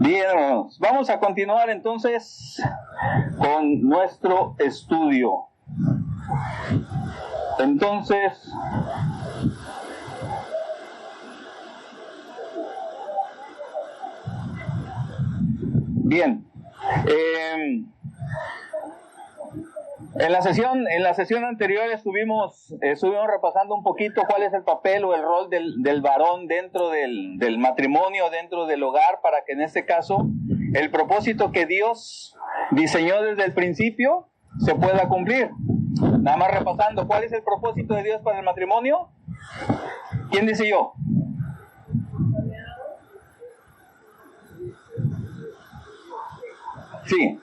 Bien, hermanos, vamos a continuar entonces con nuestro estudio. Entonces, bien, en la sesión anterior estuvimos repasando un poquito cuál es el papel o el rol del varón dentro del matrimonio, dentro del hogar, para que en este caso el propósito que Dios diseñó desde el principio se pueda cumplir. Nada más repasando, ¿cuál es el propósito de Dios para el matrimonio? ¿Quién dice yo? Sí.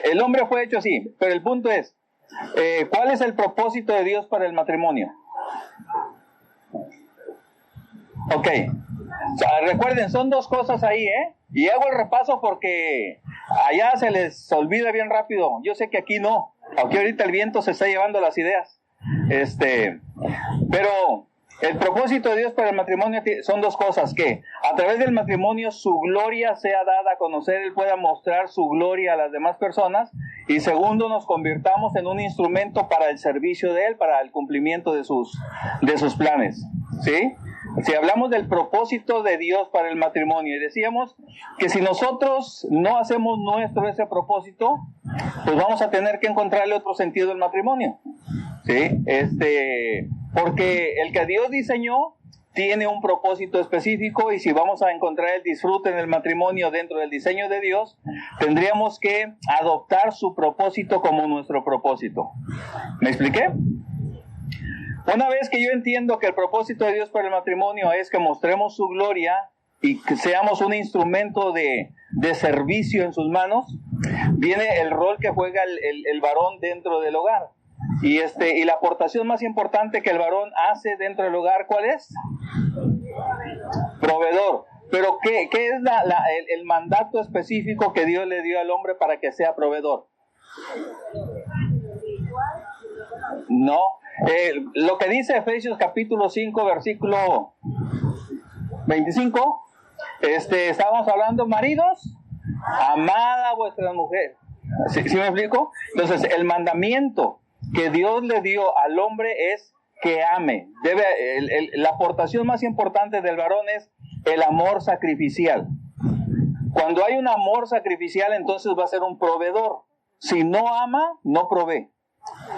El hombre fue hecho así, pero el punto es, ¿cuál es el propósito de Dios para el matrimonio? Ok, recuerden, son dos cosas ahí, y hago el repaso porque allá se les olvida bien rápido. Yo sé que aquí no, aquí ahorita el viento se está llevando las ideas, pero el propósito de Dios para el matrimonio son dos cosas: que a través del matrimonio su gloria sea dada a conocer, Él pueda mostrar su gloria a las demás personas, y segundo, nos convirtamos en un instrumento para el servicio de Él, para el cumplimiento de sus planes, ¿sí? Si hablamos del propósito de Dios para el matrimonio, y decíamos que si nosotros no hacemos nuestro ese propósito, pues vamos a tener que encontrarle otro sentido al matrimonio, ¿sí? Porque el que Dios diseñó tiene un propósito específico, y si vamos a encontrar el disfrute en el matrimonio dentro del diseño de Dios, tendríamos que adoptar su propósito como nuestro propósito. ¿Me expliqué? Una vez que yo entiendo que el propósito de Dios para el matrimonio es que mostremos su gloria y que seamos un instrumento de servicio en sus manos, viene el rol que juega el varón dentro del hogar. Y la aportación más importante que el varón hace dentro del hogar, ¿cuál es? Proveedor. Pero ¿qué es el mandato específico que Dios le dio al hombre para que sea proveedor? No. Lo que dice Efesios capítulo 5, versículo 25, estábamos hablando, maridos, amad a vuestras mujeres. ¿Sí me explico? Entonces, el mandamiento que Dios le dio al hombre es que ame. La aportación más importante del varón es el amor sacrificial. Cuando hay un amor sacrificial, entonces va a ser un proveedor. Si no ama, no provee.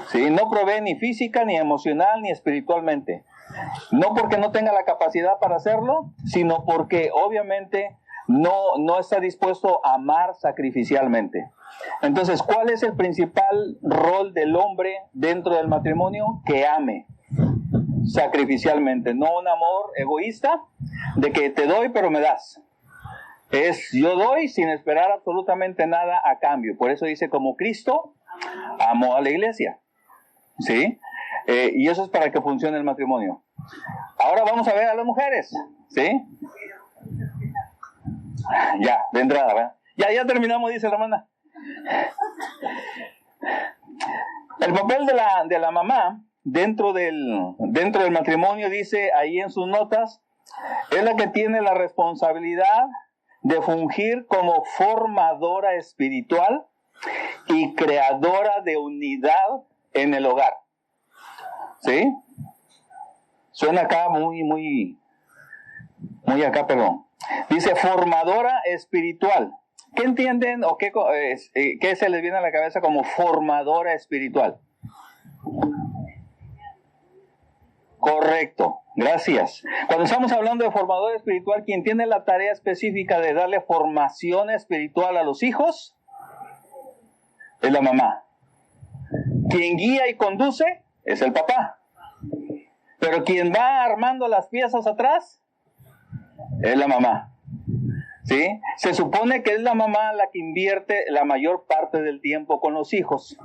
¿Sí? No provee ni física, ni emocional, ni espiritualmente. No porque no tenga la capacidad para hacerlo, sino porque obviamente no está dispuesto a amar sacrificialmente. Entonces, ¿cuál es el principal rol del hombre dentro del matrimonio? Que ame sacrificialmente, no un amor egoísta de que te doy pero me das. Es yo doy sin esperar absolutamente nada a cambio. Por eso dice, como Cristo amó a la iglesia, ¿sí? Y eso es para que funcione el matrimonio. Ahora vamos a ver a las mujeres, ¿sí? Ya, de entrada, ¿verdad? Ya terminamos, dice la hermana. El papel de la mamá dentro del matrimonio, dice ahí en sus notas, es la que tiene la responsabilidad de fungir como formadora espiritual y creadora de unidad en el hogar. ¿Sí? Suena acá muy acá, perdón. Dice formadora espiritual. ¿Qué entienden o qué se les viene a la cabeza como formadora espiritual? Correcto, gracias. Cuando estamos hablando de formadora espiritual, quien tiene la tarea específica de darle formación espiritual a los hijos es la mamá. Quien guía y conduce es el papá. Pero quien va armando las piezas atrás es la mamá. ¿Sí? Se supone que es la mamá la que invierte la mayor parte del tiempo con los hijos,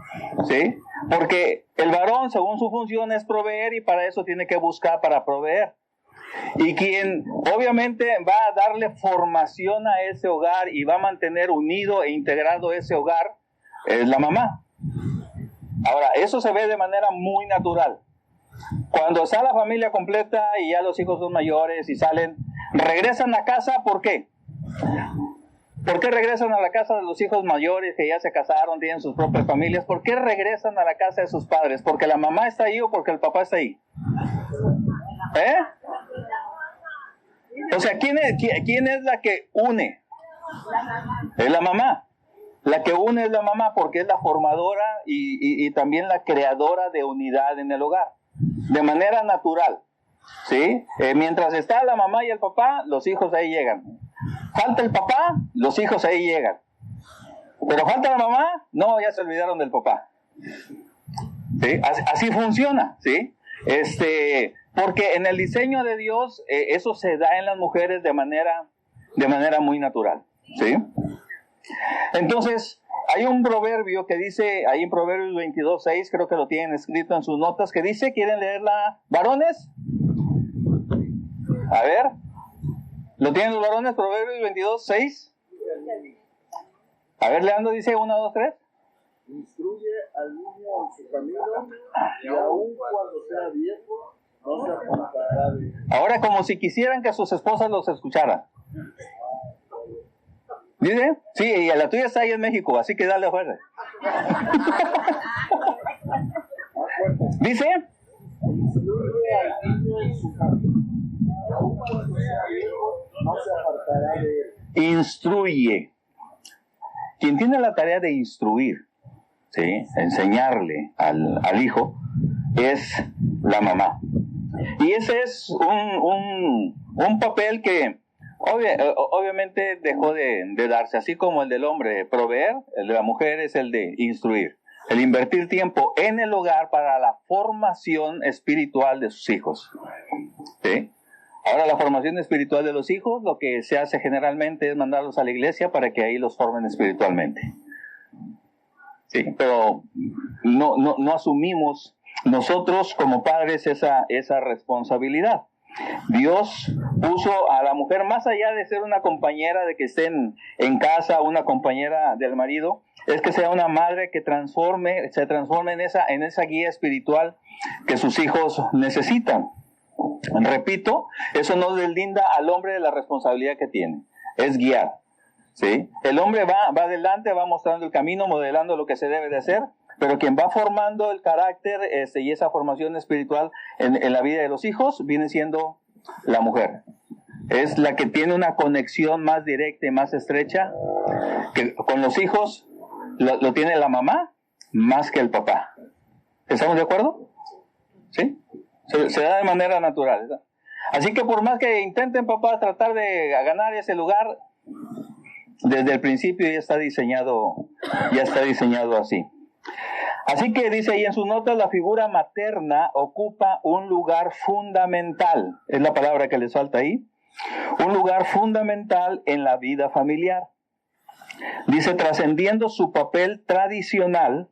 ¿sí? Porque el varón, según su función, es proveer, y para eso tiene que buscar para proveer. Y quien obviamente va a darle formación a ese hogar y va a mantener unido e integrado ese hogar es la mamá. Ahora, eso se ve de manera muy natural. Cuando está la familia completa y ya los hijos son mayores y salen, regresan a casa, ¿por qué? ¿Por qué regresan a la casa de los hijos mayores que ya se casaron, tienen sus propias familias? ¿Por qué regresan a la casa de sus padres? ¿Porque la mamá está ahí o porque el papá está ahí? O sea, ¿quién es la que une? Es la mamá. La que une es la mamá porque es la formadora y también la creadora de unidad en el hogar. De manera natural. ¿Sí? Mientras está la mamá y el papá, los hijos ahí llegan. Falta el papá, los hijos ahí llegan. Pero falta la mamá, no, ya se olvidaron del papá. ¿Sí? Así funciona, ¿sí? Porque en el diseño de Dios, eso se da en las mujeres de manera muy natural, ¿sí? Entonces, hay un proverbio que dice, ahí en Proverbios 22:6, creo que lo tienen escrito en sus notas, que dice, ¿quieren leerla, varones? A ver, ¿lo tienen los varones? Proverbios 22:6. A ver, Leandro dice 1, 2, 3. Instruye al niño en su camino, y aun cuando sea viejo, no se apartará de él. Ahora, como si quisieran que sus esposas los escucharan. ¿Dice? Sí, y la tuya está ahí en México, así que dale fuerte. Dice, Instruye al niño en su camino, y aun cuando sea viejo, no se apartará de él. instruye. Quien tiene la tarea de instruir, ¿sí? Enseñarle al hijo, es la mamá. Y ese es un papel que obviamente dejó de darse, así como el del hombre proveer, el de la mujer es el de instruir, el invertir tiempo en el hogar para la formación espiritual de sus hijos. ¿Sí? Ahora, la formación espiritual de los hijos, lo que se hace generalmente es mandarlos a la iglesia para que ahí los formen espiritualmente. Sí, pero no asumimos nosotros como padres esa responsabilidad. Dios puso a la mujer, más allá de ser una compañera, de que esté en casa, una compañera del marido, es que sea una madre que se transforme en esa guía espiritual que sus hijos necesitan. Repito, eso no deslinda al hombre de la responsabilidad que tiene, es guiar, ¿sí? El hombre va adelante, va mostrando el camino, modelando lo que se debe de hacer, pero quien va formando el carácter y esa formación espiritual en la vida de los hijos viene siendo la mujer. Es la que tiene una conexión más directa y más estrecha que con los hijos, lo tiene la mamá más que el papá. ¿Estamos de acuerdo? ¿Sí? Se da de manera natural, ¿verdad? Así que por más que intenten papás tratar de ganar ese lugar, desde el principio ya está diseñado así. Así que dice ahí en sus notas, la figura materna ocupa un lugar fundamental, es la palabra que les falta ahí, un lugar fundamental en la vida familiar. Dice, trascendiendo su papel tradicional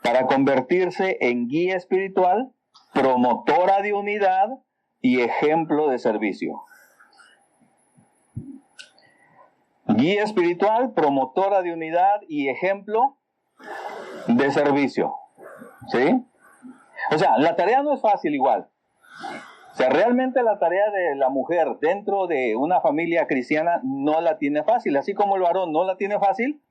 para convertirse en guía espiritual, promotora de unidad y ejemplo de servicio. Guía espiritual, promotora de unidad y ejemplo de servicio. ¿Sí? O sea, la tarea no es fácil igual. O sea, realmente la tarea de la mujer dentro de una familia cristiana no la tiene fácil. Así como el varón no la tiene fácil,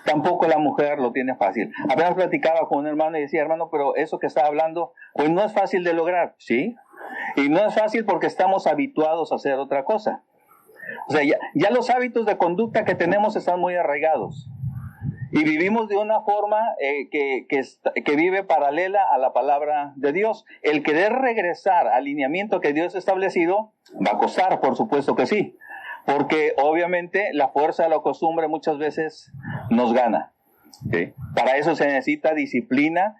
tampoco la mujer lo tiene fácil. Apenas platicaba con un hermano y decía, hermano, pero eso que está hablando, pues no es fácil de lograr, ¿sí? Y no es fácil porque estamos habituados a hacer otra cosa. O sea, ya los hábitos de conducta que tenemos están muy arraigados. Y vivimos de una forma que vive paralela a la palabra de Dios. El querer regresar al lineamiento que Dios ha establecido va a costar, por supuesto que sí. Porque obviamente la fuerza de la costumbre muchas veces nos gana. ¿Sí? Para eso se necesita disciplina.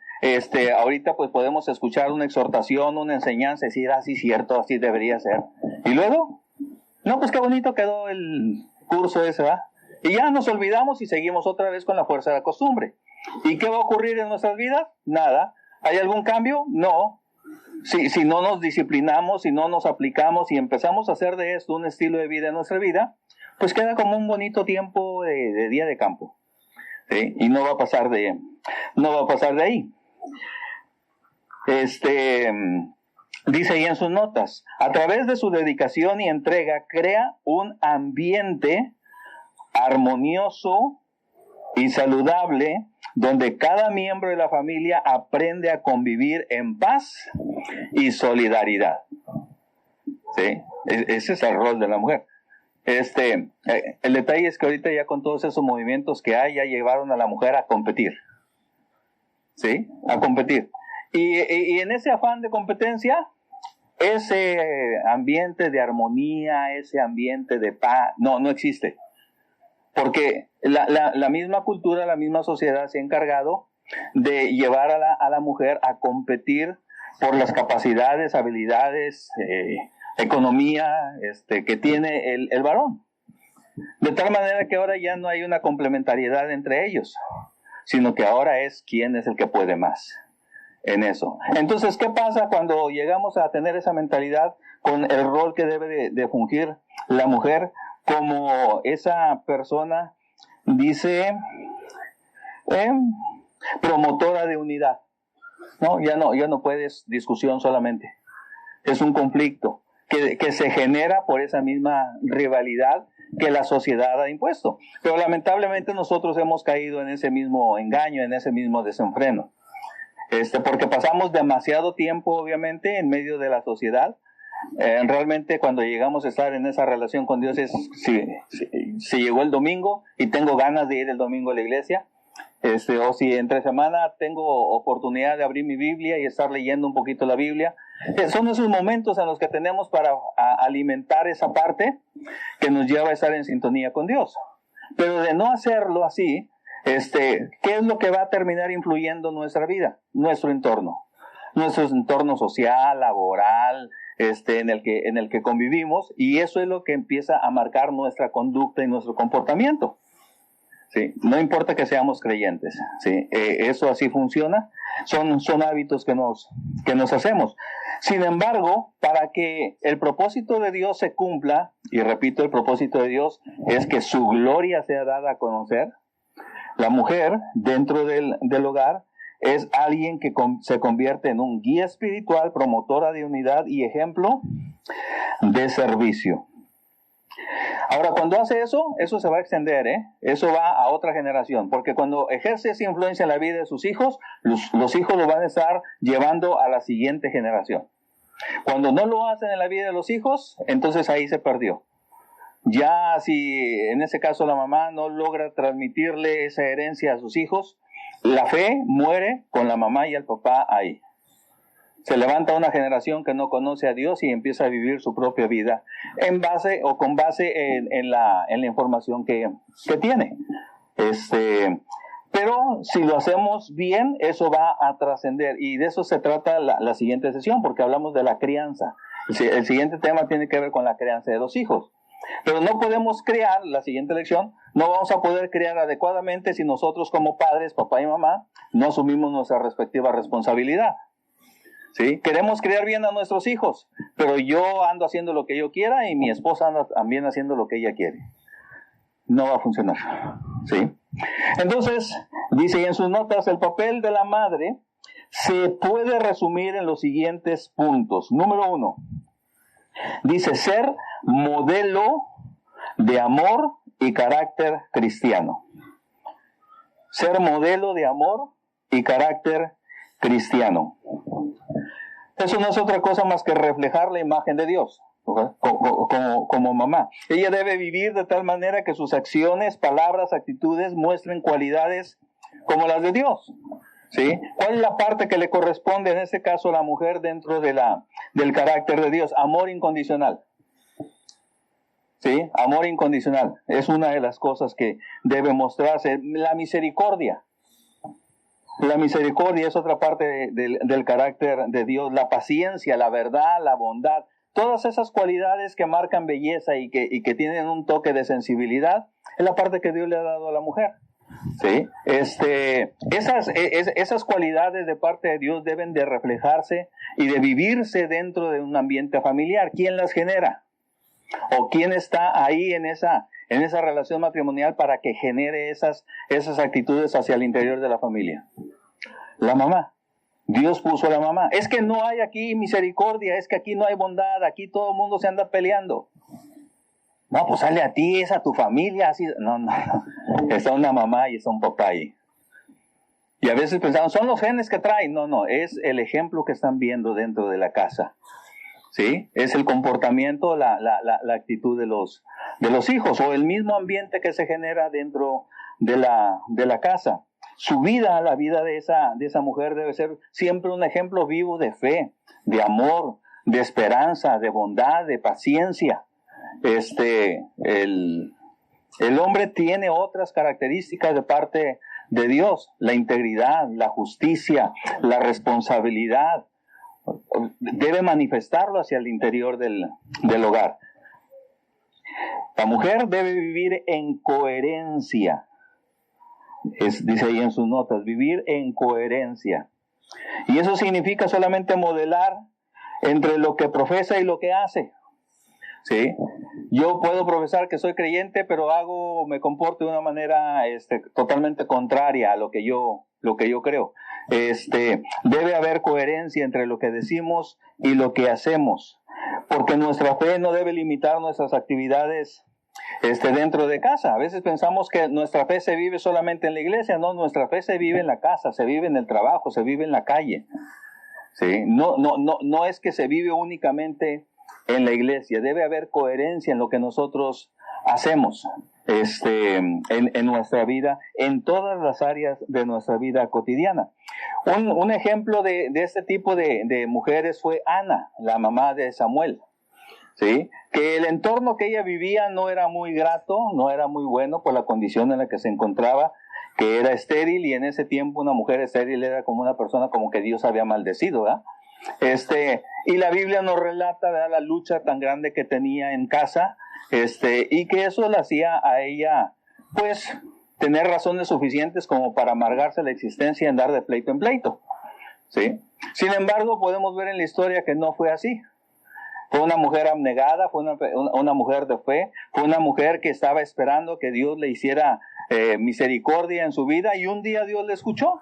Ahorita pues podemos escuchar una exhortación, una enseñanza, decir, sí, cierto, así debería ser. Y luego, no, pues qué bonito quedó el curso ese, ¿va? Y ya nos olvidamos y seguimos otra vez con la fuerza de la costumbre. ¿Y qué va a ocurrir en nuestras vidas? Nada. ¿Hay algún cambio? No. Si no nos disciplinamos, si no nos aplicamos y empezamos a hacer de esto un estilo de vida en nuestra vida, pues queda como un bonito tiempo de día de campo. ¿Sí? Y no va a pasar de ahí. Dice ahí en sus notas, a través de su dedicación y entrega, crea un ambiente armonioso y saludable, donde cada miembro de la familia aprende a convivir en paz y solidaridad. ¿Sí? Ese es el rol de la mujer. El detalle es que ahorita ya con todos esos movimientos que hay, ya llevaron a la mujer a competir. ¿Sí? A competir. Y en ese afán de competencia, ese ambiente de armonía, ese ambiente de paz, no existe. Porque la misma cultura, la misma sociedad se ha encargado de llevar a la mujer a competir por las capacidades, habilidades, economía que tiene el varón. De tal manera que ahora ya no hay una complementariedad entre ellos, sino que ahora es quién es el que puede más en eso. Entonces, ¿qué pasa cuando llegamos a tener esa mentalidad con el rol que debe de fungir la mujer como esa persona, dice, promotora de unidad? No, ya no puedes discusión solamente. Es un conflicto que se genera por esa misma rivalidad que la sociedad ha impuesto. Pero lamentablemente nosotros hemos caído en ese mismo engaño, en ese mismo desenfreno. Porque pasamos demasiado tiempo, obviamente, en medio de la sociedad. Realmente cuando llegamos a estar en esa relación con Dios es si llegó el domingo y tengo ganas de ir el domingo a la iglesia, o si entre semana tengo oportunidad de abrir mi Biblia y estar leyendo un poquito la Biblia. Son esos momentos en los que tenemos para alimentar esa parte que nos lleva a estar en sintonía con Dios. Pero de no hacerlo así, ¿qué es lo que va a terminar influyendo en nuestra vida? Nuestro entorno social, laboral, en el que convivimos, y eso es lo que empieza a marcar nuestra conducta y nuestro comportamiento. ¿Sí? No importa que seamos creyentes, ¿sí? Eso así funciona, son hábitos que nos hacemos. Sin embargo, para que el propósito de Dios se cumpla, y repito, el propósito de Dios es que su gloria sea dada a conocer, la mujer dentro del hogar es alguien que se convierte en un guía espiritual, promotora de unidad y ejemplo de servicio. Ahora, cuando hace eso se va a extender, eso va a otra generación, porque cuando ejerce esa influencia en la vida de sus hijos, los hijos lo van a estar llevando a la siguiente generación. Cuando no lo hacen en la vida de los hijos, entonces ahí se perdió. Ya si en ese caso la mamá no logra transmitirle esa herencia a sus hijos, la fe muere con la mamá y el papá ahí. Se levanta una generación que no conoce a Dios y empieza a vivir su propia vida con base en la información que tiene. Pero si lo hacemos bien, eso va a trascender, y de eso se trata la siguiente sesión, porque hablamos de la crianza. El siguiente tema tiene que ver con la crianza de los hijos. Pero no podemos crear, la siguiente lección, no vamos a poder crear adecuadamente si nosotros como padres, papá y mamá, no asumimos nuestra respectiva responsabilidad. ¿Sí? Queremos criar bien a nuestros hijos, pero yo ando haciendo lo que yo quiera y mi esposa anda también haciendo lo que ella quiere. No va a funcionar. ¿Sí? Entonces, dice en sus notas, el papel de la madre se puede resumir en los siguientes puntos. Número 1, dice ser modelo de amor y carácter cristiano. Ser modelo de amor y carácter cristiano. Eso no es otra cosa más que reflejar la imagen de Dios, como mamá. Ella debe vivir de tal manera que sus acciones, palabras, actitudes muestren cualidades como las de Dios. ¿Sí? ¿Cuál es la parte que le corresponde en este caso a la mujer dentro del carácter de Dios? Amor incondicional. ¿Sí? Amor incondicional es una de las cosas que debe mostrarse. La misericordia. La misericordia es otra parte del carácter de Dios. La paciencia, la verdad, la bondad. Todas esas cualidades que marcan belleza y que tienen un toque de sensibilidad, es la parte que Dios le ha dado a la mujer. ¿Sí? Esas cualidades de parte de Dios deben de reflejarse y de vivirse dentro de un ambiente familiar. ¿Quién las genera? ¿O quién está ahí en esa relación matrimonial para que genere esas actitudes hacia el interior de la familia? La mamá. Dios puso a la mamá. Es que no hay aquí misericordia, es que aquí no hay bondad, aquí todo el mundo se anda peleando. No, pues sale a ti, es a tu familia, así. No, está una mamá y está un papá ahí. Y a veces pensamos, son los genes que traen. No, es el ejemplo que están viendo dentro de la casa. ¿Sí? Es el comportamiento, la actitud de los hijos, o el mismo ambiente que se genera dentro de la casa. Su vida, la vida de esa mujer debe ser siempre un ejemplo vivo de fe, de amor, de esperanza, de bondad, de paciencia. El hombre tiene otras características de parte de Dios: la integridad, la justicia, la responsabilidad. Debe manifestarlo hacia el interior del hogar. La mujer debe vivir en coherencia. Dice ahí en sus notas, vivir en coherencia. Y eso significa solamente modelar entre lo que profesa y lo que hace. ¿Sí? Yo puedo profesar que soy creyente, pero me comporto de una manera totalmente contraria a lo que yo creo. Debe haber coherencia entre lo que decimos y lo que hacemos, porque nuestra fe no debe limitar nuestras actividades dentro de casa. A veces pensamos que nuestra fe se vive solamente en la iglesia. No, nuestra fe se vive en la casa, se vive en el trabajo, se vive en la calle. ¿Sí? No es que se vive únicamente en la iglesia. Debe haber coherencia en lo que nosotros hacemos en nuestra vida, en todas las áreas de nuestra vida cotidiana. Un ejemplo de este tipo de mujeres fue Ana, la mamá de Samuel. ¿Sí? Que el entorno que ella vivía no era muy grato, no era muy bueno por la condición en la que se encontraba, que era estéril, y en ese tiempo una mujer estéril era como una persona como que Dios había maldecido, ¿verdad? Y la Biblia nos relata, ¿verdad?, la lucha tan grande que tenía en casa, y que eso le hacía a ella, pues, tener razones suficientes como para amargarse la existencia y andar de pleito en pleito, ¿sí? Sin embargo, podemos ver en la historia que no fue así. Fue una mujer abnegada, fue una mujer de fe, fue una mujer que estaba esperando que Dios le hiciera misericordia en su vida, y un día Dios le escuchó,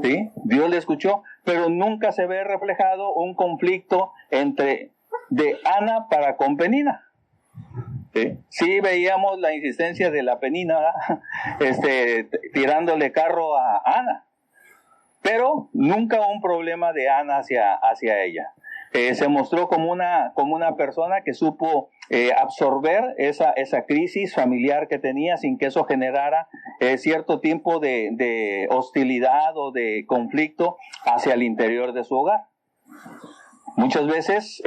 ¿sí? Dios le escuchó, pero nunca se ve reflejado un conflicto de Ana para con Penina. ¿Sí? Sí veíamos la insistencia de la Penina, tirándole carro a Ana, pero nunca un problema de Ana hacia ella. Se mostró como una persona que supo absorber esa crisis familiar que tenía sin que eso generara cierto tiempo de hostilidad o de conflicto hacia el interior de su hogar. Muchas veces,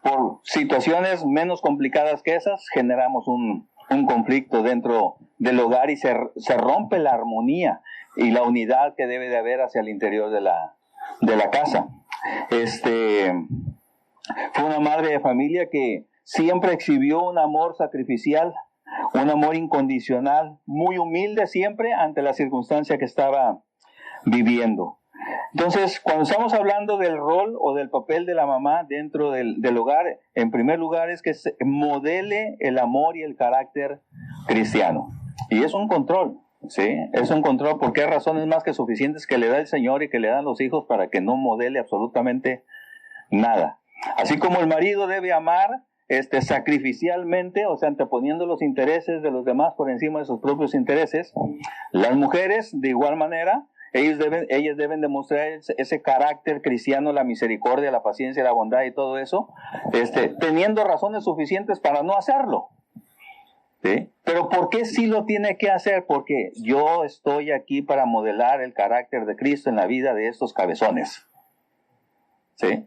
por situaciones menos complicadas que esas, generamos un conflicto dentro del hogar y se rompe la armonía y la unidad que debe de haber hacia el interior de la casa. Fue una madre de familia que siempre exhibió un amor sacrificial, un amor incondicional, muy humilde siempre ante la circunstancia que estaba viviendo. Entonces, cuando estamos hablando del rol o del papel de la mamá dentro del hogar, en primer lugar es que se modele el amor y el carácter cristiano. Y es un control. Sí, es un control, porque hay razones más que suficientes que le da el Señor y que le dan los hijos para que no modele absolutamente nada. Así como el marido debe amar sacrificialmente, o sea, anteponiendo los intereses de los demás por encima de sus propios intereses, las mujeres, de igual manera, ellas deben demostrar ese carácter cristiano, la misericordia, la paciencia, la bondad y todo eso, teniendo razones suficientes para no hacerlo. ¿Sí? Pero ¿por qué sí lo tiene que hacer? Porque yo estoy aquí para modelar el carácter de Cristo en la vida de estos cabezones. ¿Sí?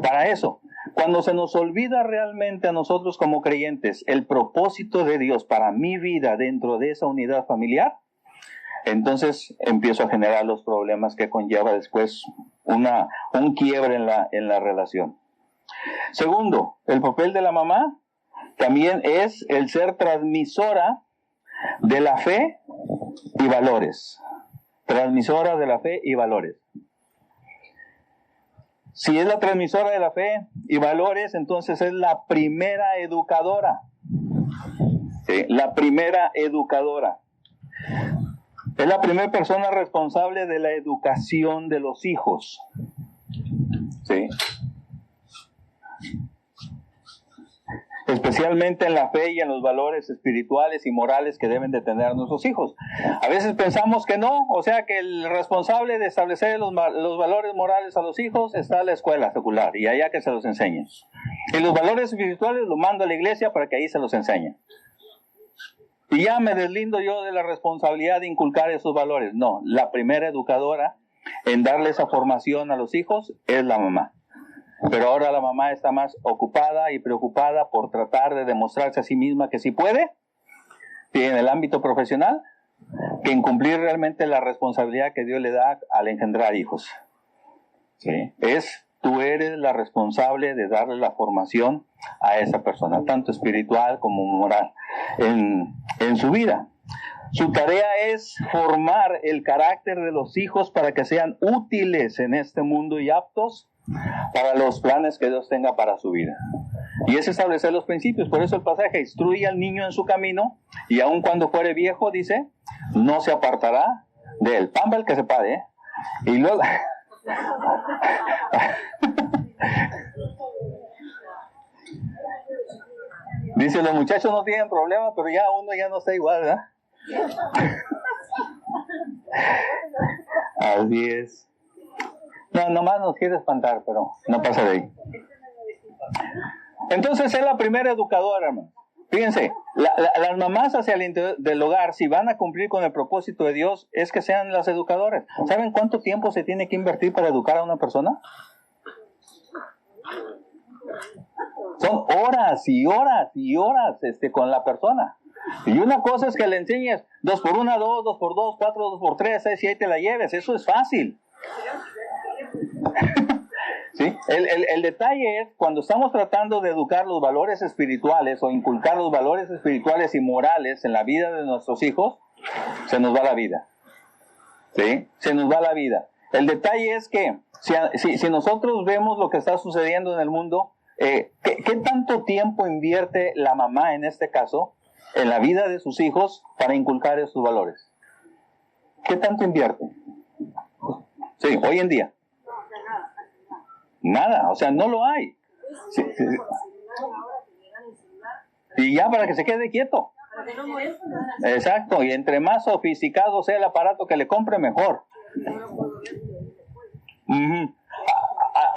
Para eso, cuando se nos olvida realmente a nosotros como creyentes el propósito de Dios para mi vida dentro de esa unidad familiar, entonces empiezo a generar los problemas que conlleva después un quiebre en la relación. Segundo, el papel de la mamá también es el ser transmisora de la fe y valores. Transmisora de la fe y valores. Si es la transmisora de la fe y valores, entonces es la primera educadora. ¿Sí? La primera educadora. Es la primera persona responsable de la educación de los hijos. ¿Sí? especialmente en la fe y en los valores espirituales y morales que deben de tener nuestros hijos. A veces pensamos que no, o sea que el responsable de establecer los valores morales a los hijos está en la escuela secular y allá que se los enseñen. Y los valores espirituales los mando a la iglesia para que ahí se los enseñen. Y ya me deslindo yo de la responsabilidad de inculcar esos valores. No, la primera educadora en darle esa formación a los hijos es la mamá. Pero ahora la mamá está más ocupada y preocupada por tratar de demostrarse a sí misma que sí puede, y en el ámbito profesional, que en cumplir realmente la responsabilidad que Dios le da al engendrar hijos. ¿Sí? Tú eres la responsable de darle la formación a esa persona, tanto espiritual como moral, en su vida. Su tarea es formar el carácter de los hijos para que sean útiles en este mundo y aptos para los planes que Dios tenga para su vida. Y es establecer los principios. Por eso el pasaje: instruye al niño en su camino, y aun cuando fuere viejo, dice, no se apartará de él. Pamba el que se pare, ¿eh? Y luego... dice, los muchachos no tienen problema, pero ya uno ya no está igual, ¿verdad? Así es. No, nomás nos quiere espantar, pero no pasa de ahí. Entonces es la primera educadora, hermano. Fíjense, las mamás hacia el interior del hogar, si van a cumplir con el propósito de Dios, es que sean las educadoras. ¿Saben cuánto tiempo se tiene que invertir para educar a una persona? Son horas y horas y horas con la persona. Y una cosa es que le enseñes 2 por 1, 2, 2 por 2, 4, 2 por 3, 6 y ahí te la lleves. Eso es fácil. ¿Sí? El detalle es cuando estamos tratando de educar los valores espirituales o inculcar los valores espirituales y morales en la vida de nuestros hijos, se nos va la vida. ¿Sí? Se nos va la vida. El detalle es que si nosotros vemos lo que está sucediendo en el mundo, ¿qué tanto tiempo invierte la mamá en este caso en la vida de sus hijos para inculcar esos valores? ¿Qué tanto invierte? Sí, hoy en día. Nada, o sea, no lo hay. Sí. Y ya para que se quede quieto. Exacto, y entre más sofisticado sea el aparato que le compre, mejor.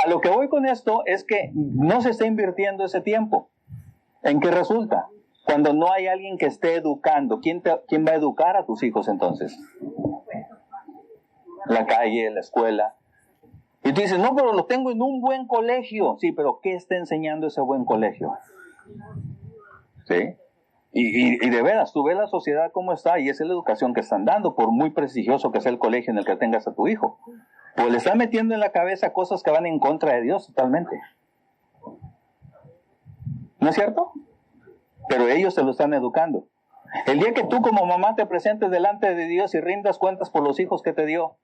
A lo que voy con esto es que no se está invirtiendo ese tiempo. ¿En qué resulta? Cuando no hay alguien que esté educando, ¿quién va a educar a tus hijos entonces? La calle, la escuela. Y tú dices, no, pero lo tengo en un buen colegio. Sí, pero ¿qué está enseñando ese buen colegio? ¿Sí? Y de veras, tú ves la sociedad cómo está, y esa es la educación que están dando, por muy prestigioso que sea el colegio en el que tengas a tu hijo. Pues le están metiendo en la cabeza cosas que van en contra de Dios totalmente. ¿No es cierto? Pero ellos se lo están educando. El día que tú como mamá te presentes delante de Dios y rindas cuentas por los hijos que te dio,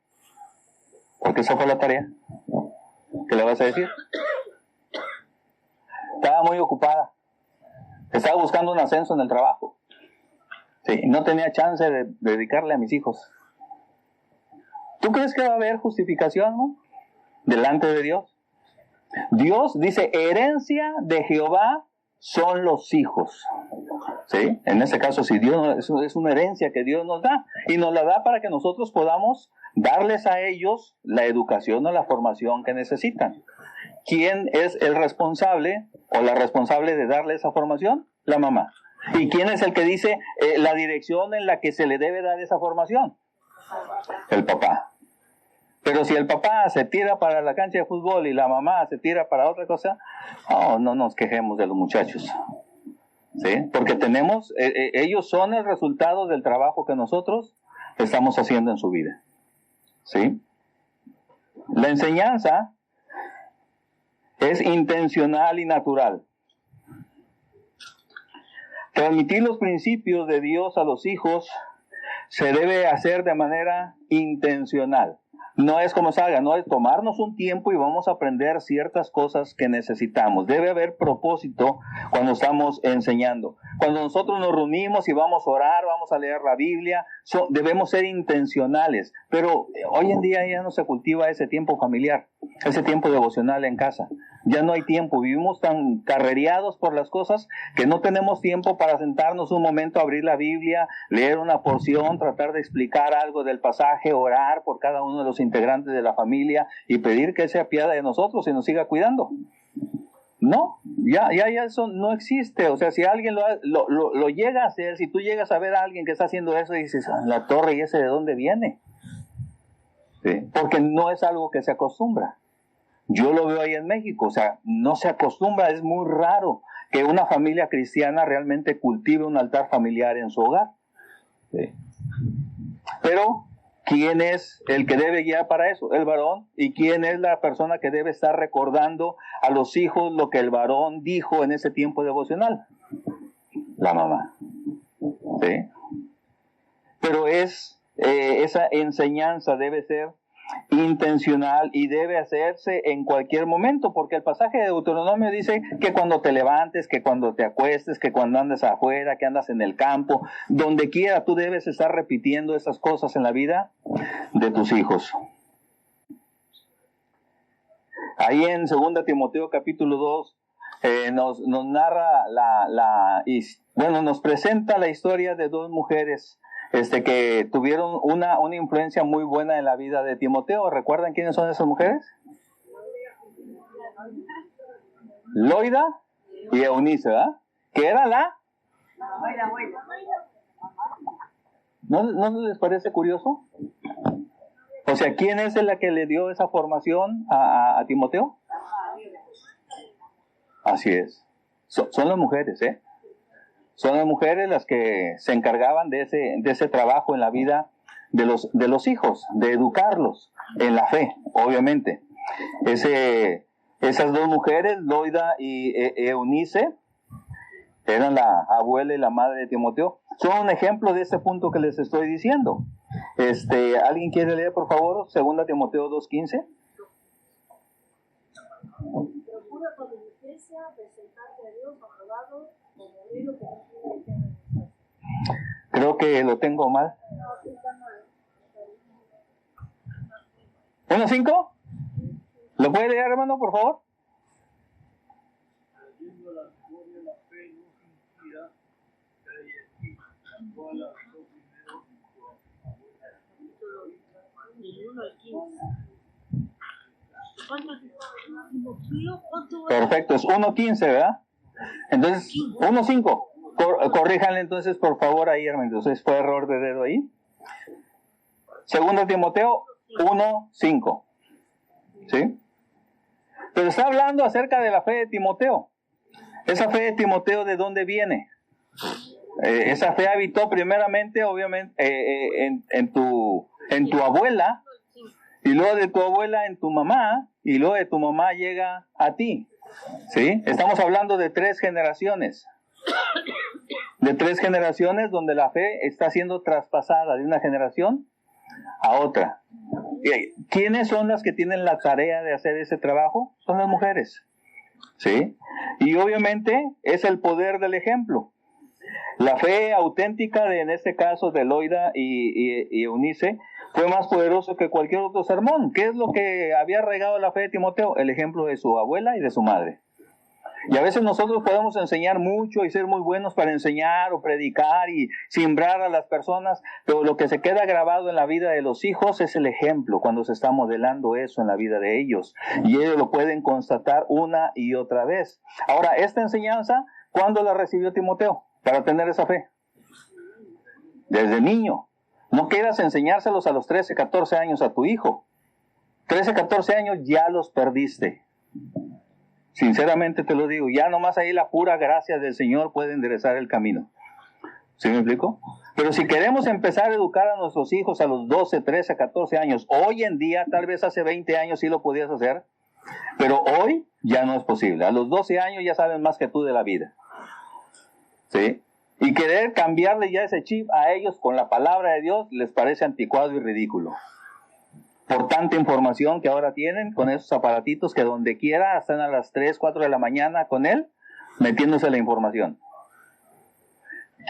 porque esa fue la tarea, ¿qué le vas a decir? Estaba muy ocupada, estaba buscando un ascenso en el trabajo, sí, no tenía chance de dedicarle a mis hijos. ¿Tú crees que va a haber justificación, no? Delante de Dios. Dios dice, herencia de Jehová son los hijos. ¿Sí? En este caso, si Dios es una herencia que Dios nos da, y nos la da para que nosotros podamos darles a ellos la educación o la formación que necesitan. ¿Quién es el responsable o la responsable de darle esa formación? La mamá. ¿Y quién es el que dice la dirección en la que se le debe dar esa formación? El papá. Pero si el papá se tira para la cancha de fútbol y la mamá se tira para otra cosa, no nos quejemos de los muchachos. ¿Sí? Porque ellos son el resultado del trabajo que nosotros estamos haciendo en su vida. ¿Sí? La enseñanza es intencional y natural. Transmitir los principios de Dios a los hijos se debe hacer de manera intencional. No es como salga, no es tomarnos un tiempo y vamos a aprender ciertas cosas que necesitamos. Debe haber propósito cuando estamos enseñando. Cuando nosotros nos reunimos y vamos a orar, vamos a leer la Biblia, debemos ser intencionales. Pero hoy en día ya no se cultiva ese tiempo familiar, ese tiempo devocional en casa. Ya no hay tiempo, vivimos tan carrereados por las cosas que no tenemos tiempo para sentarnos un momento, abrir la Biblia, leer una porción, tratar de explicar algo del pasaje, orar por cada uno de los integrantes de la familia y pedir que Él se apiade de nosotros y nos siga cuidando. No, ya eso no existe. O sea, si alguien lo llega a hacer, si tú llegas a ver a alguien que está haciendo eso y dices, la torre, ¿y ese de dónde viene? ¿Sí? Porque no es algo que se acostumbra. Yo lo veo ahí en México, o sea, no se acostumbra, es muy raro que una familia cristiana realmente cultive un altar familiar en su hogar. ¿Sí? Pero, ¿quién es el que debe guiar para eso? El varón. ¿Y quién es la persona que debe estar recordando a los hijos lo que el varón dijo en ese tiempo devocional? La mamá. ¿Sí? Pero esa enseñanza debe ser intencional y debe hacerse en cualquier momento, porque el pasaje de Deuteronomio dice que cuando te levantes, que cuando te acuestes, que cuando andes afuera, que andas en el campo, donde quiera tú debes estar repitiendo esas cosas en la vida de tus hijos. Ahí en 2 Timoteo capítulo 2 nos narra nos presenta la historia de dos mujeres que tuvieron una influencia muy buena en la vida de Timoteo. ¿Recuerdan quiénes son esas mujeres? Loida y Eunice, ¿verdad? ¿Qué era la? ¿No les parece curioso? O sea, ¿quién es la que le dio esa formación a Timoteo? Así es. Son las mujeres, ¿eh? Son las mujeres las que se encargaban de ese trabajo en la vida de los hijos, de educarlos en la fe, obviamente. Esas dos mujeres, Loida y Eunice, eran la abuela y la madre de Timoteo. Son un ejemplo de ese punto que les estoy diciendo. ¿Alguien quiere leer, por favor, 2 Timoteo 2:15? Procura con diligencia presentarte a Dios aprobado como obrero que no tiene que avergonzarse. Creo que lo tengo mal. 1:5. ¿Lo puede leer, hermano, por favor? Trayendo la memoria la fe no fingida, la cual habló primero Del 1 al 15. ¿Cuánto? Perfecto, es 1:15, ¿verdad? Entonces, 1:5. Corríjanle entonces, por favor, ahí, hermano. Entonces, fue error de dedo ahí. 2 Timoteo 1:5. ¿Sí? Pero está hablando acerca de la fe de Timoteo. Esa fe de Timoteo, ¿de dónde viene? Esa fe habitó primeramente, obviamente, en tu abuela, y luego de tu abuela en tu mamá, y luego de tu mamá llega a ti. ¿Sí? Estamos hablando de 3 generaciones. De 3 generaciones donde la fe está siendo traspasada de una generación a otra. ¿Quiénes son las que tienen la tarea de hacer ese trabajo? Son las mujeres. ¿Sí? Y obviamente es el poder del ejemplo. La fe auténtica en este caso de Loida y Eunice fue más poderoso que cualquier otro sermón. ¿Qué es lo que había regado la fe de Timoteo? El ejemplo de su abuela y de su madre. Y a veces nosotros podemos enseñar mucho y ser muy buenos para enseñar o predicar y simbrar a las personas, pero lo que se queda grabado en la vida de los hijos es el ejemplo, cuando se está modelando eso en la vida de ellos. Y ellos lo pueden constatar una y otra vez. Ahora, esta enseñanza, ¿cuándo la recibió Timoteo para tener esa fe? Desde niño. No quieras enseñárselos a los 13, 14 años a tu hijo. 13, 14 años ya los perdiste. Sinceramente te lo digo, ya nomás ahí la pura gracia del Señor puede enderezar el camino. ¿Sí me explico? Pero si queremos empezar a educar a nuestros hijos a los 12, 13, 14 años, hoy en día, tal vez hace 20 años sí lo podías hacer, pero hoy ya no es posible. A los 12 años ya saben más que tú de la vida. ¿Sí? Y querer cambiarle ya ese chip a ellos con la palabra de Dios les parece anticuado y ridículo. Por tanta información que ahora tienen con esos aparatitos que donde quiera están a las 3, 4 de la mañana con él, metiéndose la información.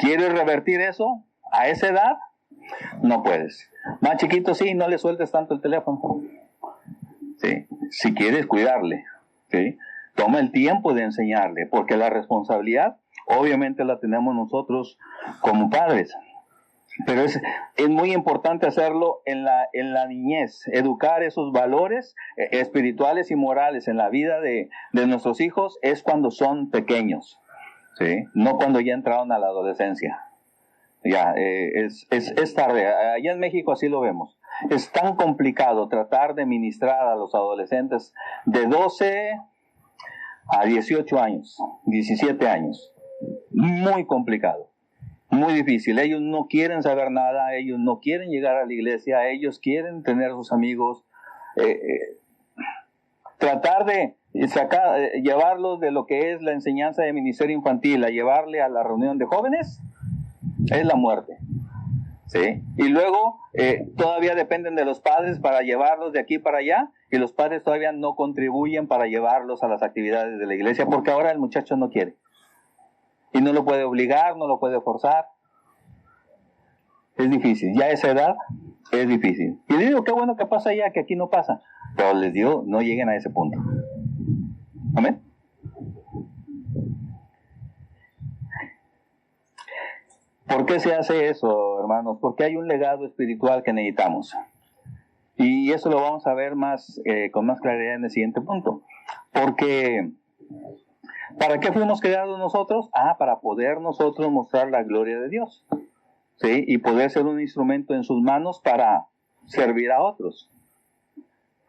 ¿Quieres revertir eso a esa edad? No puedes. Más chiquito sí, no le sueltes tanto el teléfono. ¿Sí? Si quieres cuidarle. ¿Sí? toma el tiempo de enseñarle, porque la responsabilidad obviamente la tenemos nosotros como padres. Pero es muy importante hacerlo en la niñez, educar esos valores espirituales y morales en la vida de nuestros hijos es cuando son pequeños, ¿sí? No cuando ya entraron a la adolescencia. Ya, es tarde. Allá en México así lo vemos. Es tan complicado tratar de ministrar a los adolescentes de 12 a 18 años, 17 años. Muy complicado. Muy difícil. Ellos no quieren saber nada, ellos no quieren llegar a la iglesia, ellos quieren tener sus amigos. Tratar de llevarlos de lo que es la enseñanza de ministerio infantil a llevarle a la reunión de jóvenes es la muerte. ¿Sí? Y luego todavía dependen de los padres para llevarlos de aquí para allá, y los padres todavía no contribuyen para llevarlos a las actividades de la iglesia porque ahora el muchacho no quiere. Y no lo puede obligar, no lo puede forzar. Es difícil. Ya a esa edad es difícil. Y les digo, qué bueno que pasa allá, que aquí no pasa. Pero les digo, no lleguen a ese punto. Amén. ¿Por qué se hace eso, hermanos? Porque hay un legado espiritual que necesitamos. Y eso lo vamos a ver más con más claridad en el siguiente punto. Porque ¿para qué fuimos creados nosotros? Para poder nosotros mostrar la gloria de Dios, ¿sí? Y poder ser un instrumento en sus manos para servir a otros.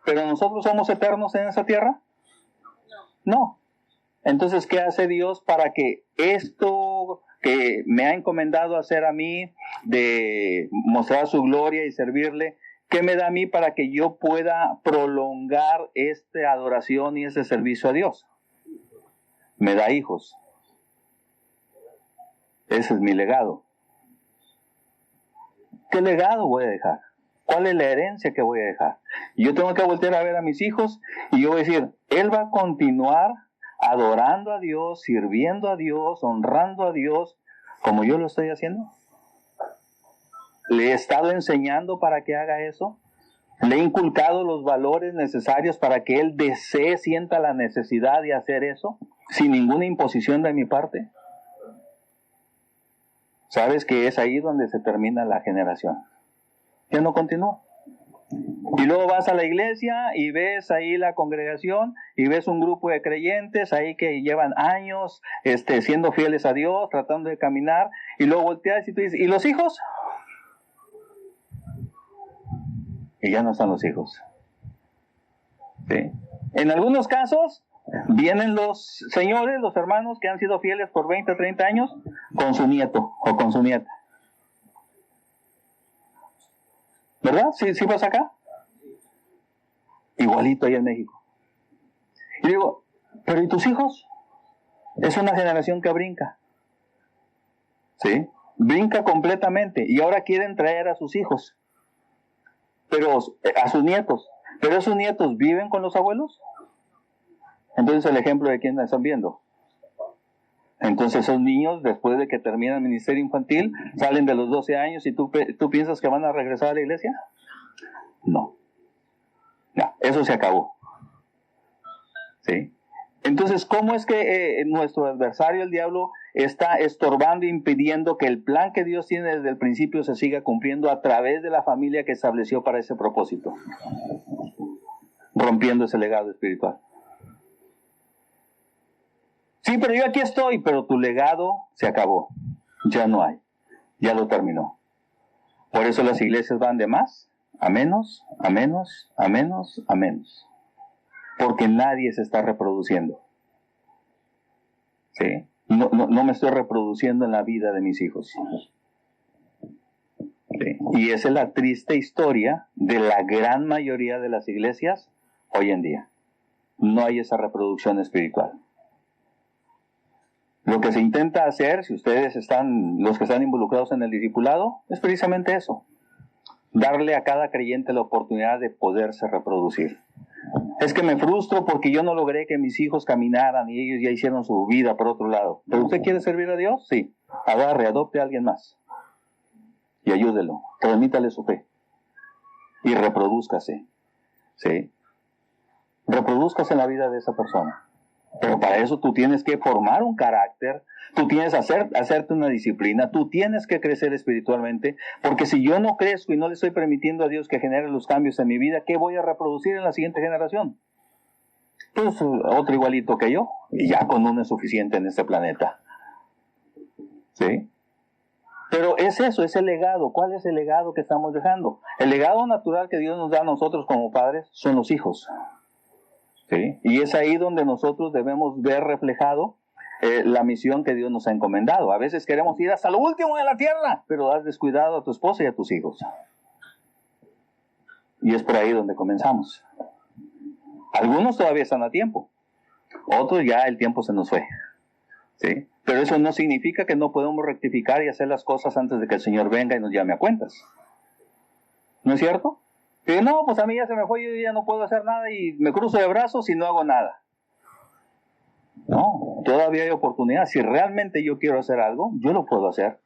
¿Pero nosotros somos eternos en esa tierra? No. Entonces, ¿qué hace Dios para que esto que me ha encomendado hacer a mí, de mostrar su gloria y servirle, qué me da a mí para que yo pueda prolongar esta adoración y ese servicio a Dios? Me da hijos. Ese es mi legado. ¿Qué legado voy a dejar? ¿Cuál es la herencia que voy a dejar? Yo tengo que voltear a ver a mis hijos y yo voy a decir, él va a continuar adorando a Dios, sirviendo a Dios, honrando a Dios, como yo lo estoy haciendo. ¿Le he estado enseñando para que haga eso? ¿Le he inculcado los valores necesarios para que él desee, sienta la necesidad de hacer eso, sin ninguna imposición de mi parte? ¿Sabes que es ahí donde se termina la generación? Ya no continúa. Y luego vas a la iglesia y ves ahí la congregación y ves un grupo de creyentes ahí que llevan años siendo fieles a Dios, tratando de caminar, y luego volteas y tú dices, ¿y los hijos? Y ya no están los hijos. ¿Sí? En algunos casos vienen los señores, los hermanos que han sido fieles por 20 o 30 años con su nieto o con su nieta. ¿Verdad? ¿Sí vas acá? Igualito ahí en México. Y digo, ¿pero y tus hijos? Es una generación que brinca. ¿Sí? Brinca completamente. Y ahora quieren traer a sus hijos. Pero a sus nietos. ¿Pero esos nietos viven con los abuelos? Entonces el ejemplo de quién están viendo. Entonces esos niños, después de que terminan el ministerio infantil, salen de los 12 años y tú piensas que van a regresar a la iglesia. No. Ya, eso se acabó. ¿Sí? Entonces, ¿cómo es que nuestro adversario, el diablo, está estorbando, impidiendo que el plan que Dios tiene desde el principio se siga cumpliendo a través de la familia que estableció para ese propósito? Rompiendo ese legado espiritual. Sí, pero yo aquí estoy, pero tu legado se acabó. Ya no hay. Ya lo terminó. Por eso las iglesias van de más a menos, a menos, a menos, a menos. Porque nadie se está reproduciendo. ¿Sí? No me estoy reproduciendo en la vida de mis hijos. ¿Sí? Y esa es la triste historia de la gran mayoría de las iglesias hoy en día. No hay esa reproducción espiritual. Lo que se intenta hacer, si ustedes los que están involucrados en el discipulado, es precisamente eso. Darle a cada creyente la oportunidad de poderse reproducir. Es que me frustro porque yo no logré que mis hijos caminaran y ellos ya hicieron su vida por otro lado. ¿Pero usted quiere servir a Dios? Sí. Agarre, adopte a alguien más. Y ayúdelo. Transmítale su fe. Y reprodúzcase. ¿Sí? Reprodúzcase en la vida de esa persona. Pero para eso tú tienes que formar un carácter, tú tienes que hacerte una disciplina, tú tienes que crecer espiritualmente, porque si yo no crezco y no le estoy permitiendo a Dios que genere los cambios en mi vida, ¿qué voy a reproducir en la siguiente generación? Pues otro igualito que yo, y ya con uno es suficiente en este planeta. ¿Sí? Pero es eso, es el legado. ¿Cuál es el legado que estamos dejando? El legado natural que Dios nos da a nosotros como padres son los hijos. ¿Sí? Y es ahí donde nosotros debemos ver reflejado la misión que Dios nos ha encomendado. A veces queremos ir hasta lo último de la tierra, pero has descuidado a tu esposa y a tus hijos. Y es por ahí donde comenzamos. Algunos todavía están a tiempo, otros ya el tiempo se nos fue. ¿Sí? Pero eso no significa que no podemos rectificar y hacer las cosas antes de que el Señor venga y nos llame a cuentas. ¿No es cierto? Que no, pues a mí ya se me fue, yo ya no puedo hacer nada y me cruzo de brazos y no hago nada. No, todavía hay oportunidad. Si realmente yo quiero hacer algo, yo lo puedo hacer.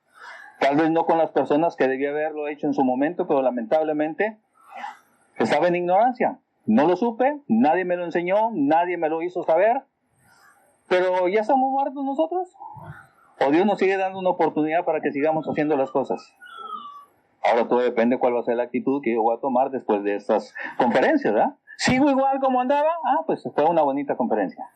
Tal vez no con las personas que debía haberlo hecho en su momento, pero lamentablemente estaba en ignorancia. No lo supe, nadie me lo enseñó, nadie me lo hizo saber. Pero ya estamos muertos nosotros. O Dios nos sigue dando una oportunidad para que sigamos haciendo las cosas. Ahora todo depende cuál va a ser la actitud que yo voy a tomar después de estas conferencias, ¿verdad? ¿Sigo igual como andaba? Pues fue una bonita conferencia.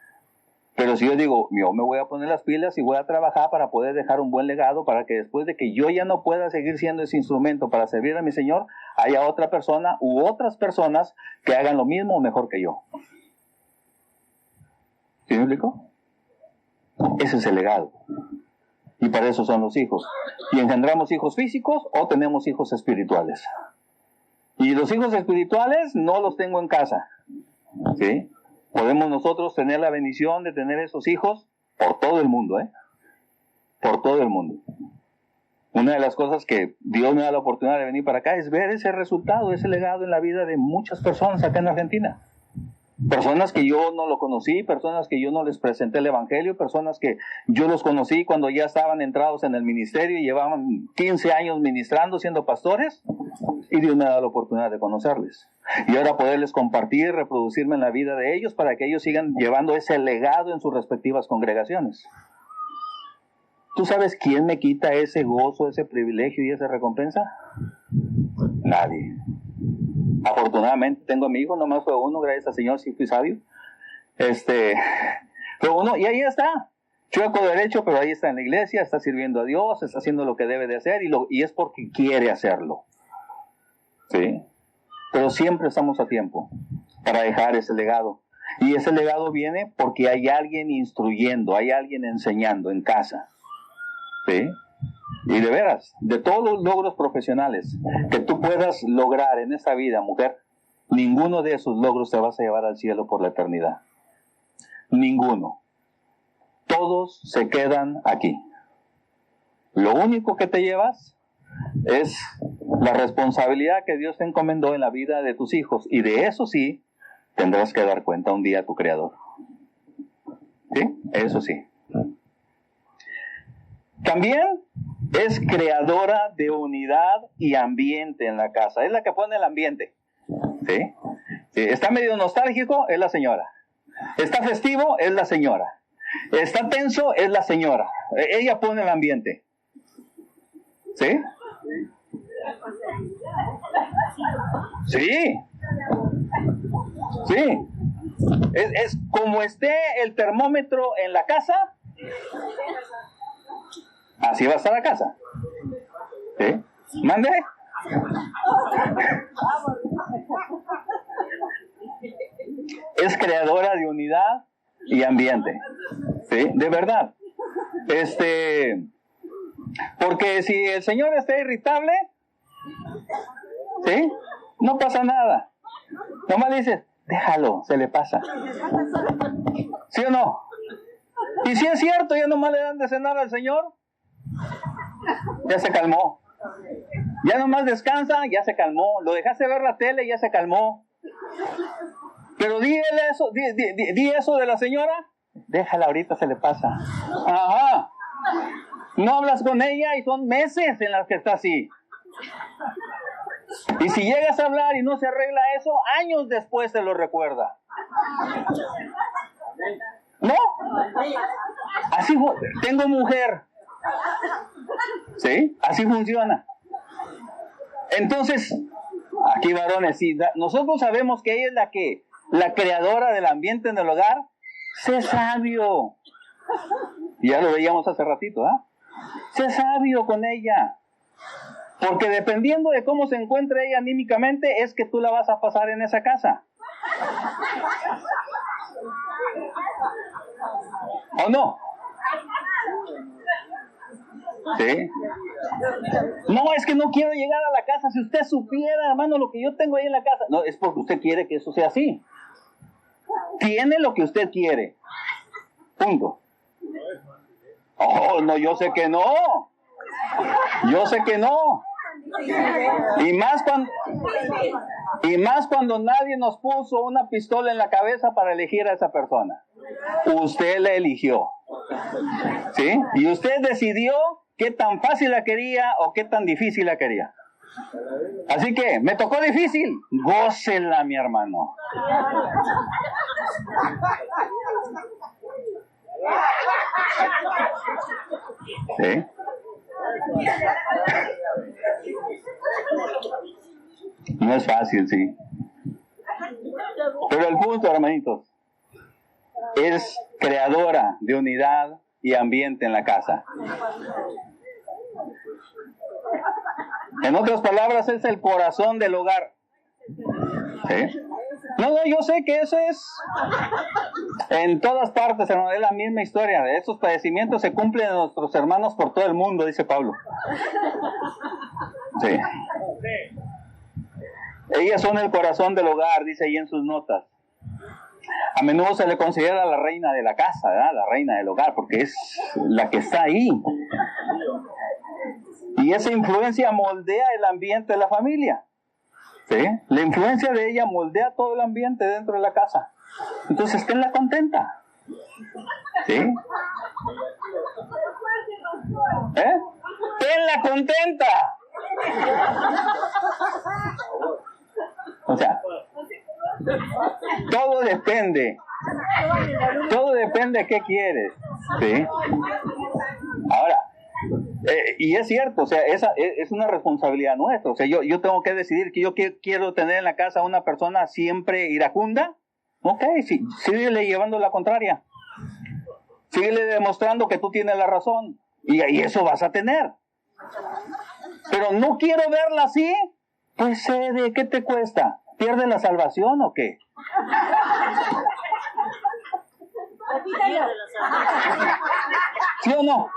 Pero si yo digo, yo me voy a poner las pilas y voy a trabajar para poder dejar un buen legado, para que después de que yo ya no pueda seguir siendo ese instrumento para servir a mi Señor, haya otra persona u otras personas que hagan lo mismo o mejor que yo. ¿Sí me explico? Ese es el legado. Y para eso son los hijos. Y engendramos hijos físicos o tenemos hijos espirituales. Y los hijos espirituales no los tengo en casa. ¿Sí? Podemos nosotros tener la bendición de tener esos hijos por todo el mundo, por todo el mundo. Una de las cosas que Dios me da la oportunidad de venir para acá es ver ese resultado, ese legado en la vida de muchas personas acá en Argentina. Personas que yo no lo conocí, personas que yo no les presenté el evangelio, personas que yo los conocí cuando ya estaban entrados en el ministerio y llevaban 15 años ministrando, siendo pastores, y Dios me ha dado la oportunidad de conocerles. Y ahora poderles compartir, reproducirme en la vida de ellos para que ellos sigan llevando ese legado en sus respectivas congregaciones. ¿Tú sabes quién me quita ese gozo, ese privilegio y esa recompensa? Nadie. Afortunadamente tengo a mi hijo, nomás fue uno, gracias al Señor, sí fui sabio. Fue uno, y ahí está, chueco derecho, pero ahí está en la iglesia, está sirviendo a Dios, está haciendo lo que debe de hacer, y es porque quiere hacerlo. ¿Sí? Pero siempre estamos a tiempo para dejar ese legado. Y ese legado viene porque hay alguien instruyendo, hay alguien enseñando en casa. ¿Sí? Y de veras, de todos los logros profesionales que tú puedas lograr en esta vida, mujer, ninguno de esos logros te vas a llevar al cielo por la eternidad. Ninguno. Todos se quedan aquí. Lo único que te llevas es la responsabilidad que Dios te encomendó en la vida de tus hijos. Y de eso sí, tendrás que dar cuenta un día a tu Creador. ¿Sí? Eso sí. También es creadora de unidad y ambiente en la casa. Es la que pone el ambiente. ¿Sí? Está medio nostálgico, es la señora. Está festivo, es la señora. Está tenso, es la señora. Ella pone el ambiente. ¿Sí? Sí. Sí. Es como esté el termómetro en la casa, así va a estar la casa. ¿Sí? ¿Mande? Es creadora de unidad y ambiente. ¿Sí? De verdad. Porque si el Señor está irritable, ¿sí? No pasa nada. Nomás le dices, déjalo, se le pasa. ¿Sí o no? Y si es cierto, ya nomás le dan de cenar al Señor, ya se calmó. Ya nomás descansa, ya se calmó. Lo dejaste ver la tele, ya se calmó. Pero di eso de la señora, déjala, ahorita se le pasa. Ajá. No hablas con ella y son meses en las que está así. Y si llegas a hablar y no se arregla eso, años después se lo recuerda. No. Así tengo mujer. ¿Sí? Así funciona. Entonces, aquí varones, si nosotros sabemos que ella es la creadora del ambiente en el hogar, sé sabio. Ya lo veíamos hace ratito, ¿ah? Sé sabio con ella. Porque dependiendo de cómo se encuentre ella anímicamente, es que tú la vas a pasar en esa casa. ¿O no? ¿Sí? No, es que no quiero llegar a la casa. Si usted supiera, hermano, lo que yo tengo ahí en la casa. No, es porque usted quiere que eso sea así. Tiene lo que usted quiere. Punto. Oh, no, yo sé que no. Yo sé que no. Y más cuando nadie nos puso una pistola en la cabeza para elegir a esa persona. Usted la eligió. ¿Sí? Y usted decidió qué tan fácil la quería o qué tan difícil la quería. Así que, me tocó difícil. Gócela, mi hermano. ¿Sí? No es fácil, sí. Pero el punto, hermanitos, es creadora de unidad y ambiente en la casa. En otras palabras, es el corazón del hogar. ¿Sí? No, yo sé que eso es en todas partes, hermano, es la misma historia. Estos padecimientos se cumplen en nuestros hermanos por todo el mundo, dice Pablo. Sí. Ellas son el corazón del hogar, dice ahí en sus notas. A menudo se le considera la reina de la casa, ¿verdad? La reina del hogar, porque es la que está ahí. Y esa influencia moldea el ambiente de la familia. ¿Sí? La influencia de ella moldea todo el ambiente dentro de la casa. Entonces, tenla contenta. ¿Sí? ¿Eh? ¡Tenla contenta! O sea, todo depende de qué quieres. ¿Sí? Ahora, y es cierto, o sea, esa es una responsabilidad nuestra. O sea, yo tengo que decidir que yo quiero tener en la casa a una persona siempre iracunda. Ok, sí, síguele llevando la contraria. Síguele demostrando que tú tienes la razón. Y eso vas a tener. Pero no quiero verla así. Pues ¿de qué te cuesta? ¿Pierde la salvación o qué? ¿Sí o no?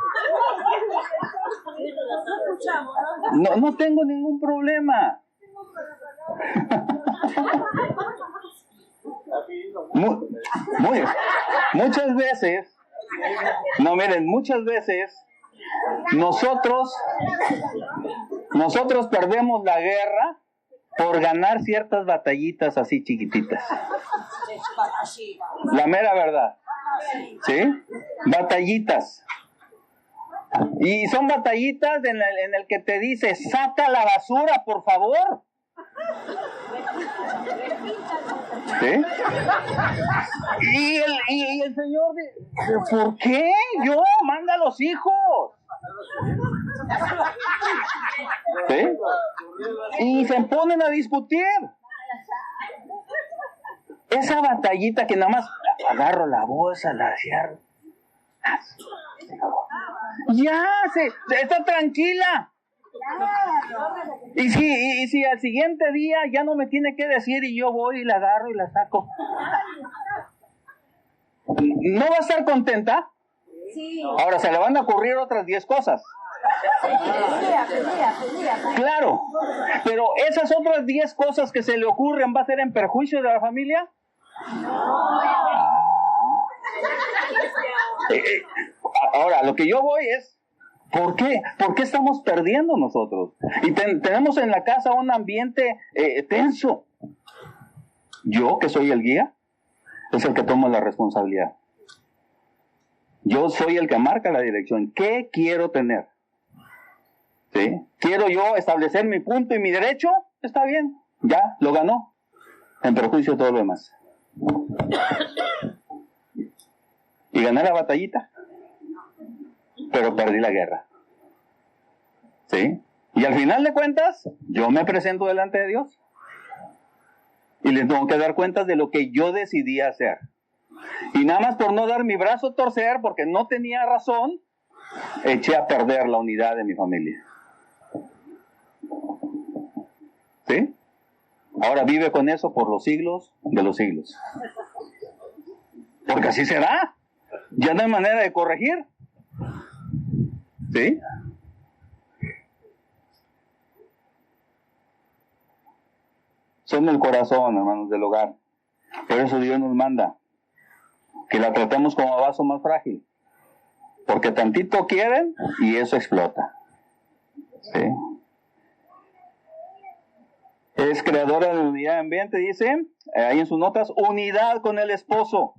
No tengo ningún problema. Muchas veces, muchas veces nosotros perdemos la guerra por ganar ciertas batallitas así chiquititas. La mera verdad. ¿Sí? Batallitas. Y son batallitas en el que te dice, saca la basura, por favor. ¿Sí? Y el Señor dice, ¿por qué? Yo, manda a los hijos. ¿Sí? Y se ponen a discutir. Esa batallita que nada más agarro la bolsa, la cierro. Ya, está tranquila. Y si al siguiente día ya no me tiene que decir y yo voy y la agarro y la saco, ¿no va a estar contenta? Sí. Ahora se le van a ocurrir otras 10 cosas. Claro, pero esas otras 10 cosas que se le ocurren, ¿va a ser en perjuicio de la familia? Ahora, lo que yo voy es, ¿por qué? ¿Por qué estamos perdiendo nosotros? Y tenemos en la casa un ambiente tenso. Yo, que soy el guía, es el que toma la responsabilidad. Yo soy el que marca la dirección. ¿Qué quiero tener? ¿Sí? ¿Quiero yo establecer mi punto y mi derecho? Está bien, ya, lo ganó. En perjuicio de todo lo demás. Y gané la batallita, pero perdí la guerra. ¿Sí? Y al final de cuentas, yo me presento delante de Dios. Y les tengo que dar cuentas de lo que yo decidí hacer. Y nada más por no dar mi brazo a torcer, porque no tenía razón, eché a perder la unidad de mi familia. ¿Sí? Ahora vive con eso por los siglos de los siglos. Porque así será. Ya no hay manera de corregir. ¿Sí? Son el corazón, hermanos, del hogar. Por eso Dios nos manda que la tratemos como vaso más frágil. Porque tantito quieren y eso explota. ¿Sí? Es creadora de unidad de ambiente, dice, ahí en sus notas, unidad con el esposo.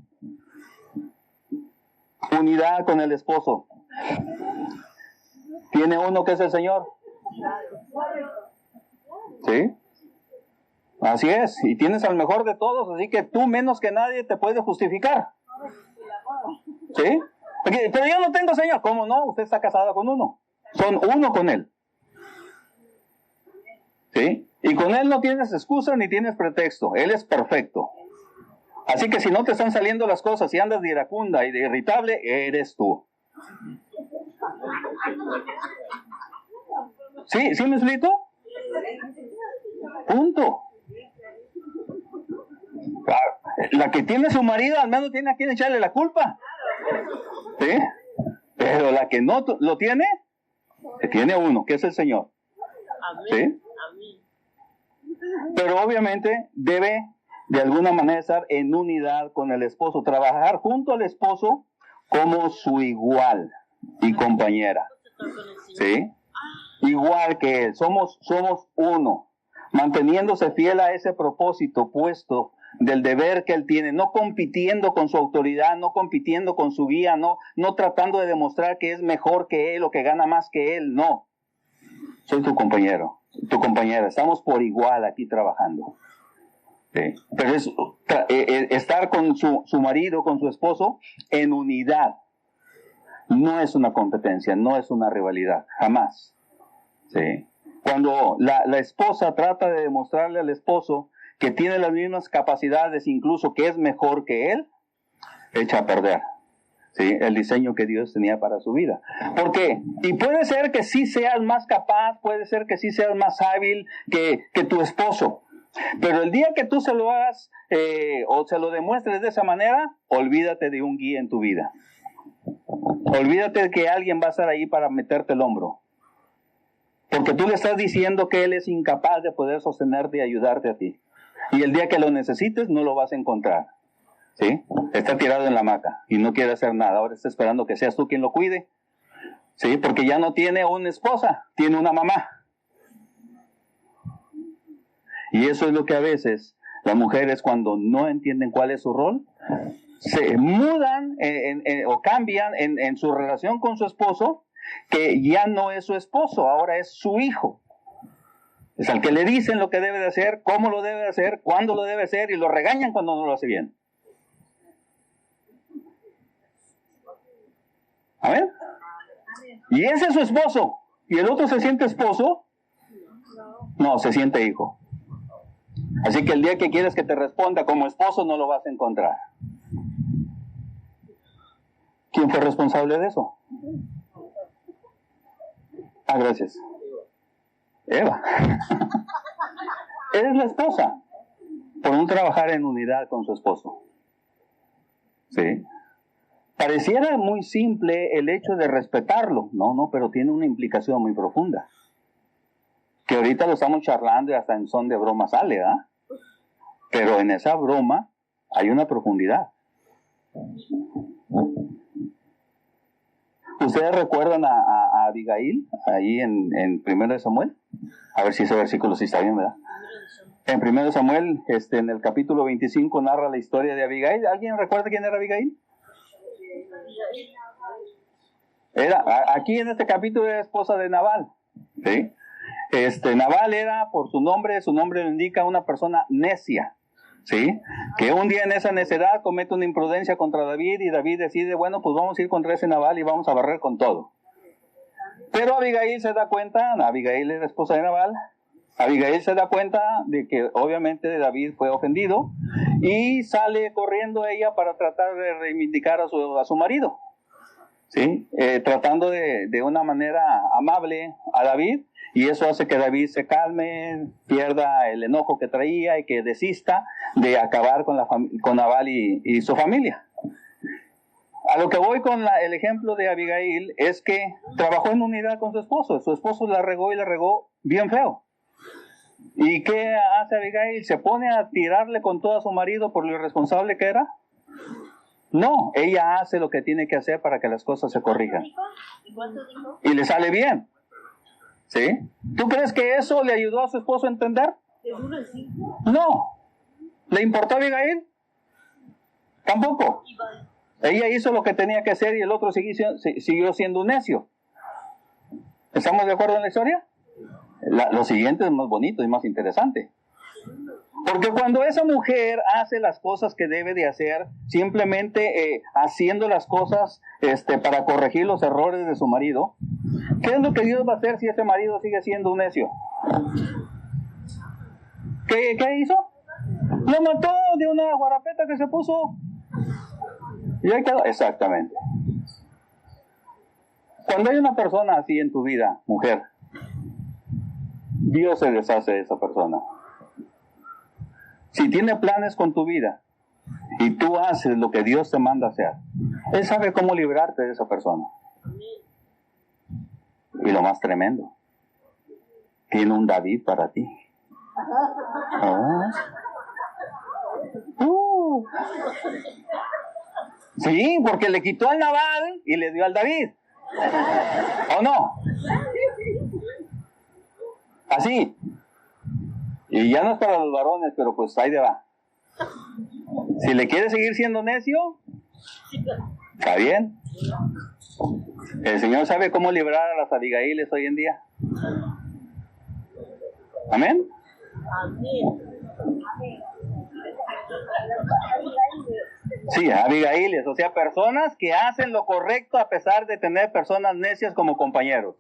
Unidad con el esposo. ¿Tiene uno que es el Señor? ¿Sí? Así es, y tienes al mejor de todos, así que tú menos que nadie te puedes justificar. ¿Sí? Pero yo no tengo Señor. ¿Cómo no? Usted está casada con uno. Son uno con Él. ¿Sí? Y con Él no tienes excusa ni tienes pretexto. Él es perfecto. Así que si no te están saliendo las cosas y andas de iracunda y de irritable, eres tú. ¿Sí? ¿Sí me explico? Punto. La que tiene su marido al menos tiene a quien echarle la culpa. ¿Sí? Pero la que no lo tiene, que tiene uno, que es el Señor. ¿Sí? Pero obviamente debe de alguna manera estar en unidad con el esposo, trabajar junto al esposo como su igual y compañera. ¿Sí? Igual que él, somos uno, manteniéndose fiel a ese propósito puesto del deber que él tiene, no compitiendo con su autoridad, no compitiendo con su guía, no tratando de demostrar que es mejor que él o que gana más que él, no. Soy tu compañero, tu compañera, estamos por igual aquí trabajando. ¿Sí? Pero es estar con su marido, con su esposo, en unidad. No es una competencia, no es una rivalidad, jamás. ¿Sí? Cuando la esposa trata de demostrarle al esposo que tiene las mismas capacidades, incluso que es mejor que él, echa a perder, ¿sí?, el diseño que Dios tenía para su vida. ¿Por qué? Y puede ser que sí seas más capaz, puede ser que sí seas más hábil que tu esposo, pero el día que tú se lo hagas o se lo demuestres de esa manera, olvídate de un guía en tu vida. Olvídate de que alguien va a estar ahí para meterte el hombro. Porque tú le estás diciendo que él es incapaz de poder sostenerte y ayudarte a ti. Y el día que lo necesites, no lo vas a encontrar. ¿Sí? Está tirado en la hamaca y no quiere hacer nada. Ahora está esperando que seas tú quien lo cuide. ¿Sí? Porque ya no tiene una esposa, tiene una mamá. Y eso es lo que a veces las mujeres, cuando no entienden cuál es su rol, se mudan o cambian en su relación con su esposo, que ya no es su esposo, ahora es su hijo. Es al que le dicen lo que debe de hacer, cómo lo debe de hacer, cuándo lo debe hacer, y lo regañan cuando no lo hace bien. ¿Amén? Y ese es su esposo. ¿Y el otro se siente esposo? No, se siente hijo. Así que el día que quieres que te responda como esposo, no lo vas a encontrar. ¿Quién fue responsable de eso? Ah, gracias. Eva. Eres la esposa por no trabajar en unidad con su esposo. ¿Sí? Pareciera muy simple el hecho de respetarlo. No, pero tiene una implicación muy profunda. Que ahorita lo estamos charlando y hasta en son de broma sale, ¿verdad? Pero en esa broma hay una profundidad. ¿Ustedes recuerdan a Abigail ahí en 1 Samuel? A ver si ese versículo sí está bien, ¿verdad? En 1 Samuel, en el capítulo 25, narra la historia de Abigail. ¿Alguien recuerda quién era Abigail? Aquí en este capítulo era esposa de Nabal. ¿Sí? Nabal era, por su nombre lo indica, una persona necia. ¿sí? Que un día en esa necedad comete una imprudencia contra David y David decide, bueno, pues vamos a ir contra ese Nabal y vamos a barrer con todo. Pero Abigail se da cuenta, Abigail es la esposa de Nabal, Abigail se da cuenta de que obviamente David fue ofendido y sale corriendo ella para tratar de reivindicar a su marido, ¿sí? Tratando de una manera amable a David, y eso hace que David se calme, pierda el enojo que traía y que desista de acabar con Nabal y su familia. A lo que voy con el ejemplo de Abigail es que trabajó en unidad con su esposo la regó y la regó bien feo. ¿Y qué hace Abigail? ¿Se pone a tirarle con todo a su marido por lo irresponsable que era? No, ella hace lo que tiene que hacer para que las cosas se corrijan. Y le sale bien. ¿Sí? ¿Tú crees que eso le ayudó a su esposo a entender? No. ¿Le importó a Abigail? Tampoco. Ella hizo lo que tenía que hacer y el otro siguió siendo un necio. ¿Estamos de acuerdo en la historia? Lo siguiente es más bonito y más interesante. Porque cuando esa mujer hace las cosas que debe de hacer, simplemente haciendo las cosas para corregir los errores de su marido, ¿qué es lo que Dios va a hacer si ese marido sigue siendo un necio? ¿Qué hizo? Lo mató de una guarapeta que se puso. Y ahí quedó. Exactamente. Cuando hay una persona así en tu vida, mujer, Dios se deshace de esa persona. Si tiene planes con tu vida y tú haces lo que Dios te manda hacer, Él sabe cómo librarte de esa persona. Y lo más tremendo, tiene un David para ti. Sí, porque le quitó al Nabal y le dio al David. ¿O no? Así. Y ya no es para los varones, pero pues ahí te va. Si le quiere seguir siendo necio, está bien. El Señor sabe cómo librar a las Abigailes hoy en día. ¿Amén? Sí, Abigailes, o sea, personas que hacen lo correcto a pesar de tener personas necias como compañeros.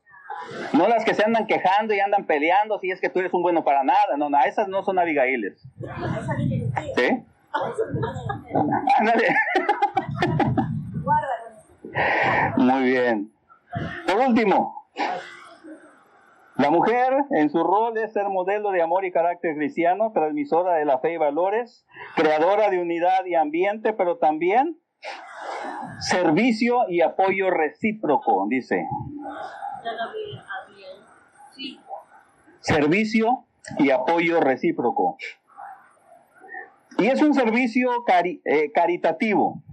No las que se andan quejando y andan peleando si es que tú eres un bueno para nada. No, esas no son Abigailes. ¿Sí? Ándale. Muy bien. Por último, la mujer en su rol es ser modelo de amor y carácter cristiano, transmisora de la fe y valores, creadora de unidad y ambiente, pero también servicio y apoyo recíproco, dice. Servicio y apoyo recíproco. Y es un servicio caritativo.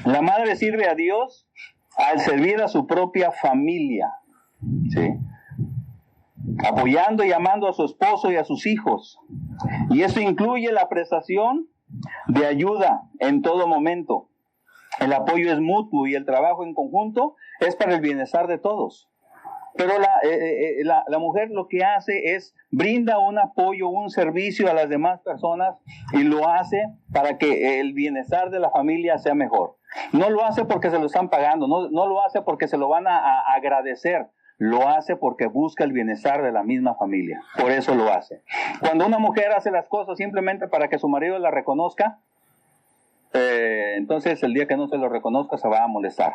La madre sirve a Dios al servir a su propia familia, ¿sí? Apoyando y amando a su esposo y a sus hijos. Y eso incluye la prestación de ayuda en todo momento. El apoyo es mutuo y el trabajo en conjunto es para el bienestar de todos. Pero la mujer lo que hace es brinda un apoyo, un servicio a las demás personas y lo hace para que el bienestar de la familia sea mejor. No lo hace porque se lo están pagando, no lo hace porque se lo van a agradecer, lo hace porque busca el bienestar de la misma familia. Por eso lo hace. Cuando una mujer hace las cosas simplemente para que su marido la reconozca, entonces el día que no se lo reconozca se va a molestar.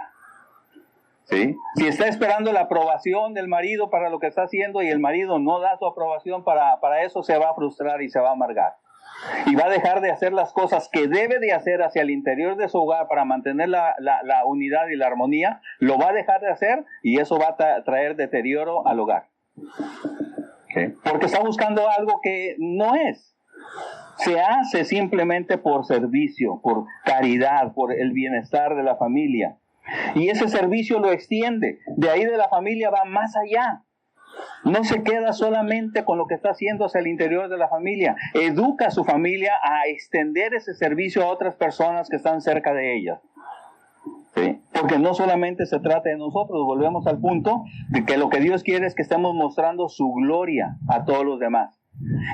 ¿Sí? Si está esperando la aprobación del marido para lo que está haciendo y el marido no da su aprobación para eso, se va a frustrar y se va a amargar. Y va a dejar de hacer las cosas que debe de hacer hacia el interior de su hogar para mantener la unidad y la armonía, lo va a dejar de hacer y eso va a traer deterioro al hogar. ¿Sí? Porque está buscando algo que no es. Se hace simplemente por servicio, por caridad, por el bienestar de la familia. Y ese servicio lo extiende. De ahí de la familia va más allá. No se queda solamente con lo que está haciendo hacia el interior de la familia. Educa a su familia a extender ese servicio a otras personas que están cerca de ella. ¿Sí? Porque no solamente se trata de nosotros. Volvemos al punto de que lo que Dios quiere es que estemos mostrando su gloria a todos los demás.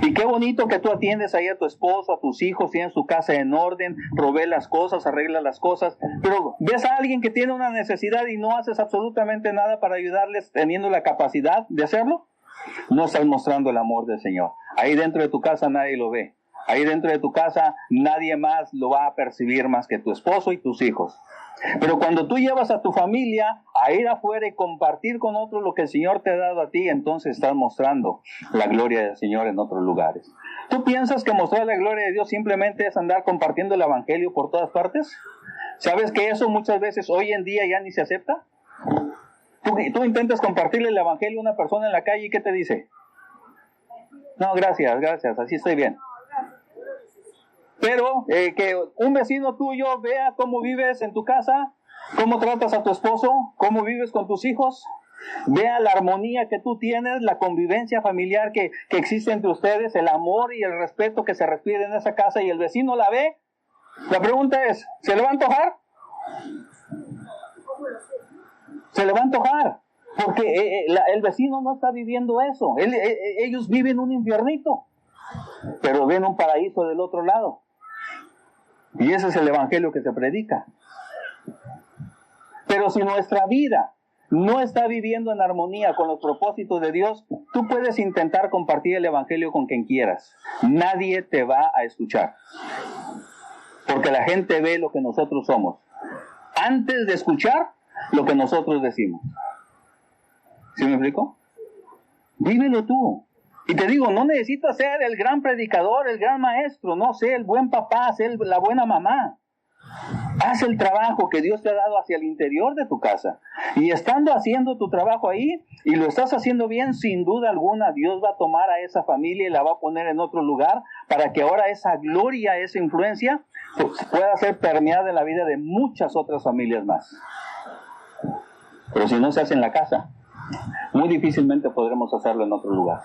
Y qué bonito que tú atiendes ahí a tu esposo, a tus hijos, tienes tu casa en orden, provee las cosas, arregla las cosas, pero ves a alguien que tiene una necesidad y no haces absolutamente nada para ayudarles teniendo la capacidad de hacerlo. No estás mostrando el amor del Señor. Ahí dentro de tu casa nadie lo ve. Ahí dentro de tu casa nadie más lo va a percibir más que tu esposo y tus hijos. Pero cuando tú llevas a tu familia a ir afuera y compartir con otros lo que el Señor te ha dado a ti, entonces estás mostrando la gloria del Señor en otros lugares. ¿Tú piensas que mostrar la gloria de Dios simplemente es andar compartiendo el Evangelio por todas partes? ¿Sabes que eso muchas veces hoy en día ya ni se acepta? Tú intentas compartirle el Evangelio a una persona en la calle y ¿qué te dice? No, gracias, así estoy bien. Pero que un vecino tuyo vea cómo vives en tu casa, cómo tratas a tu esposo, cómo vives con tus hijos, vea la armonía que tú tienes, la convivencia familiar que existe entre ustedes, el amor y el respeto que se respira en esa casa y el vecino la ve. La pregunta es, ¿se le va a antojar? Se le va a antojar, porque el vecino no está viviendo eso. Ellos viven un infiernito, pero ven un paraíso del otro lado. Y ese es el evangelio que se predica. Pero si nuestra vida no está viviendo en armonía con los propósitos de Dios, tú puedes intentar compartir el evangelio con quien quieras. Nadie te va a escuchar. Porque la gente ve lo que nosotros somos, antes de escuchar lo que nosotros decimos. ¿Sí me explico? Vívelo tú. Y te digo, no necesitas ser el gran predicador, el gran maestro, no sé, el buen papá, ser la buena mamá. Haz el trabajo que Dios te ha dado hacia el interior de tu casa. Y estando haciendo tu trabajo ahí, y lo estás haciendo bien, sin duda alguna, Dios va a tomar a esa familia y la va a poner en otro lugar para que ahora esa gloria, esa influencia, pueda ser permeada en la vida de muchas otras familias más. Pero si no se hace en la casa, muy difícilmente podremos hacerlo en otro lugar.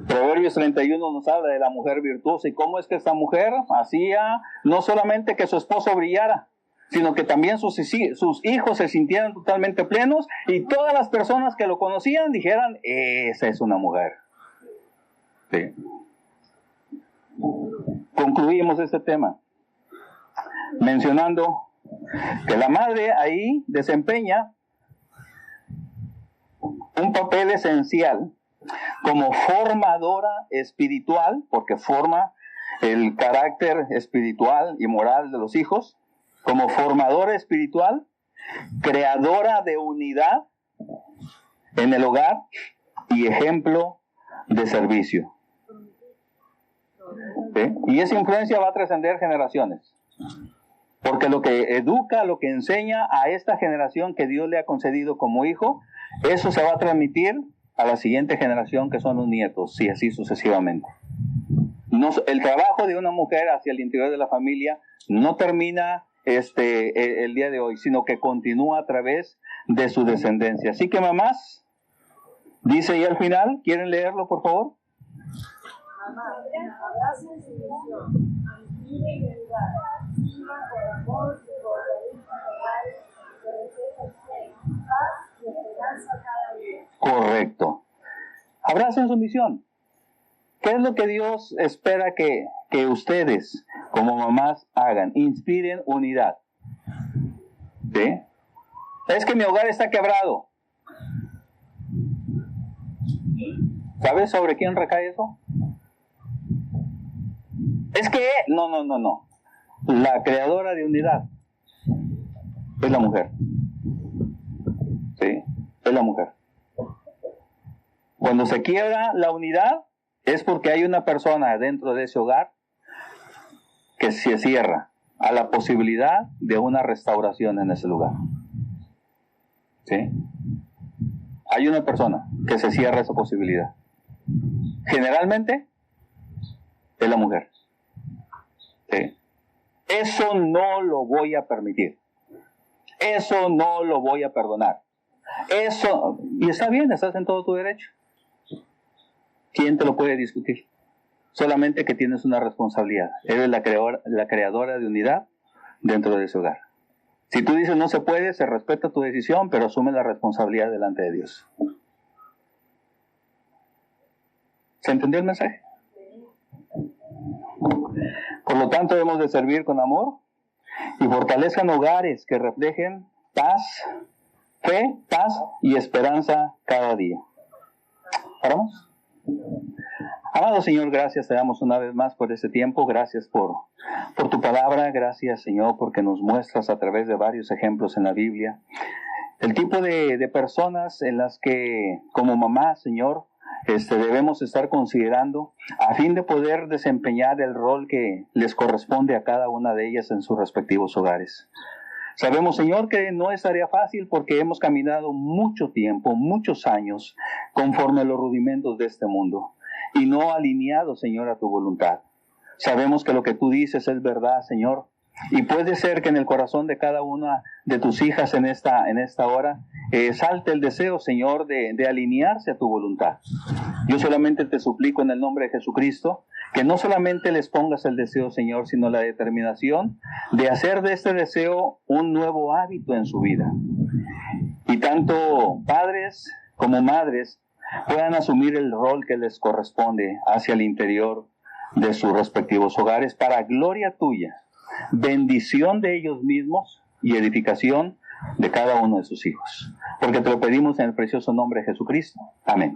Proverbios 31 nos habla de la mujer virtuosa y cómo es que esta mujer hacía no solamente que su esposo brillara, sino que también sus hijos se sintieran totalmente plenos y todas las personas que lo conocían dijeran, esa es una mujer. Sí. Concluimos este tema mencionando que la madre ahí desempeña un papel esencial como formadora espiritual, porque forma el carácter espiritual y moral de los hijos, como formadora espiritual, creadora de unidad en el hogar y ejemplo de servicio. ¿Sí? Y esa influencia va a trascender generaciones, porque lo que educa, lo que enseña a esta generación que Dios le ha concedido como hijo, eso se va a transmitir a la siguiente generación, que son los nietos, y así sucesivamente. El trabajo de una mujer hacia el interior de la familia no termina el día de hoy, sino que continúa a través de su descendencia. Así que mamás, dice ahí al final, ¿quieren leerlo por favor? Mamá, abracen su misión, inspiren el lugar, vivan por amor y por la vida real, por el fe, paz y esperanza cada día. Correcto. Abracen su misión. ¿Qué es lo que Dios espera que ustedes, como mamás, hagan? Inspiren unidad. ¿Sí? Es que mi hogar está quebrado. ¿Sabes sobre quién recae eso? Es que, no. La creadora de unidad es la mujer. ¿Sí? Es la mujer. Cuando se quiebra la unidad, es porque hay una persona dentro de ese hogar que se cierra a la posibilidad de una restauración en ese lugar. ¿Sí? Hay una persona que se cierra esa posibilidad. Generalmente es la mujer. ¿Sí? Eso no lo voy a permitir. Eso no lo voy a perdonar. Eso, y está bien, estás en todo tu derecho. ¿Quién te lo puede discutir? Solamente que tienes una responsabilidad. Eres la creadora de unidad dentro de ese hogar. Si tú dices no se puede, se respeta tu decisión, pero asume la responsabilidad delante de Dios. ¿Se entendió el mensaje? Por lo tanto, debemos de servir con amor y fortalezcan hogares que reflejen paz, fe, paz y esperanza cada día. ¿Paramos? Amado Señor, gracias te damos una vez más por este tiempo. Gracias por tu palabra. Gracias, Señor, porque nos muestras a través de varios ejemplos en la Biblia el tipo de personas en las que, como mamá, Señor, debemos estar considerando a fin de poder desempeñar el rol que les corresponde a cada una de ellas en sus respectivos hogares. Sabemos, Señor, que no es tarea fácil porque hemos caminado mucho tiempo, muchos años, conforme a los rudimentos de este mundo y no alineados, Señor, a tu voluntad. Sabemos que lo que tú dices es verdad, Señor, y puede ser que en el corazón de cada una de tus hijas en esta hora salte el deseo, Señor, de alinearse a tu voluntad. Yo solamente te suplico en el nombre de Jesucristo que no solamente les pongas el deseo, Señor, sino la determinación de hacer de este deseo un nuevo hábito en su vida. Y tanto padres como madres puedan asumir el rol que les corresponde hacia el interior de sus respectivos hogares para gloria tuya, bendición de ellos mismos y edificación de cada uno de sus hijos. Porque te lo pedimos en el precioso nombre de Jesucristo. Amén.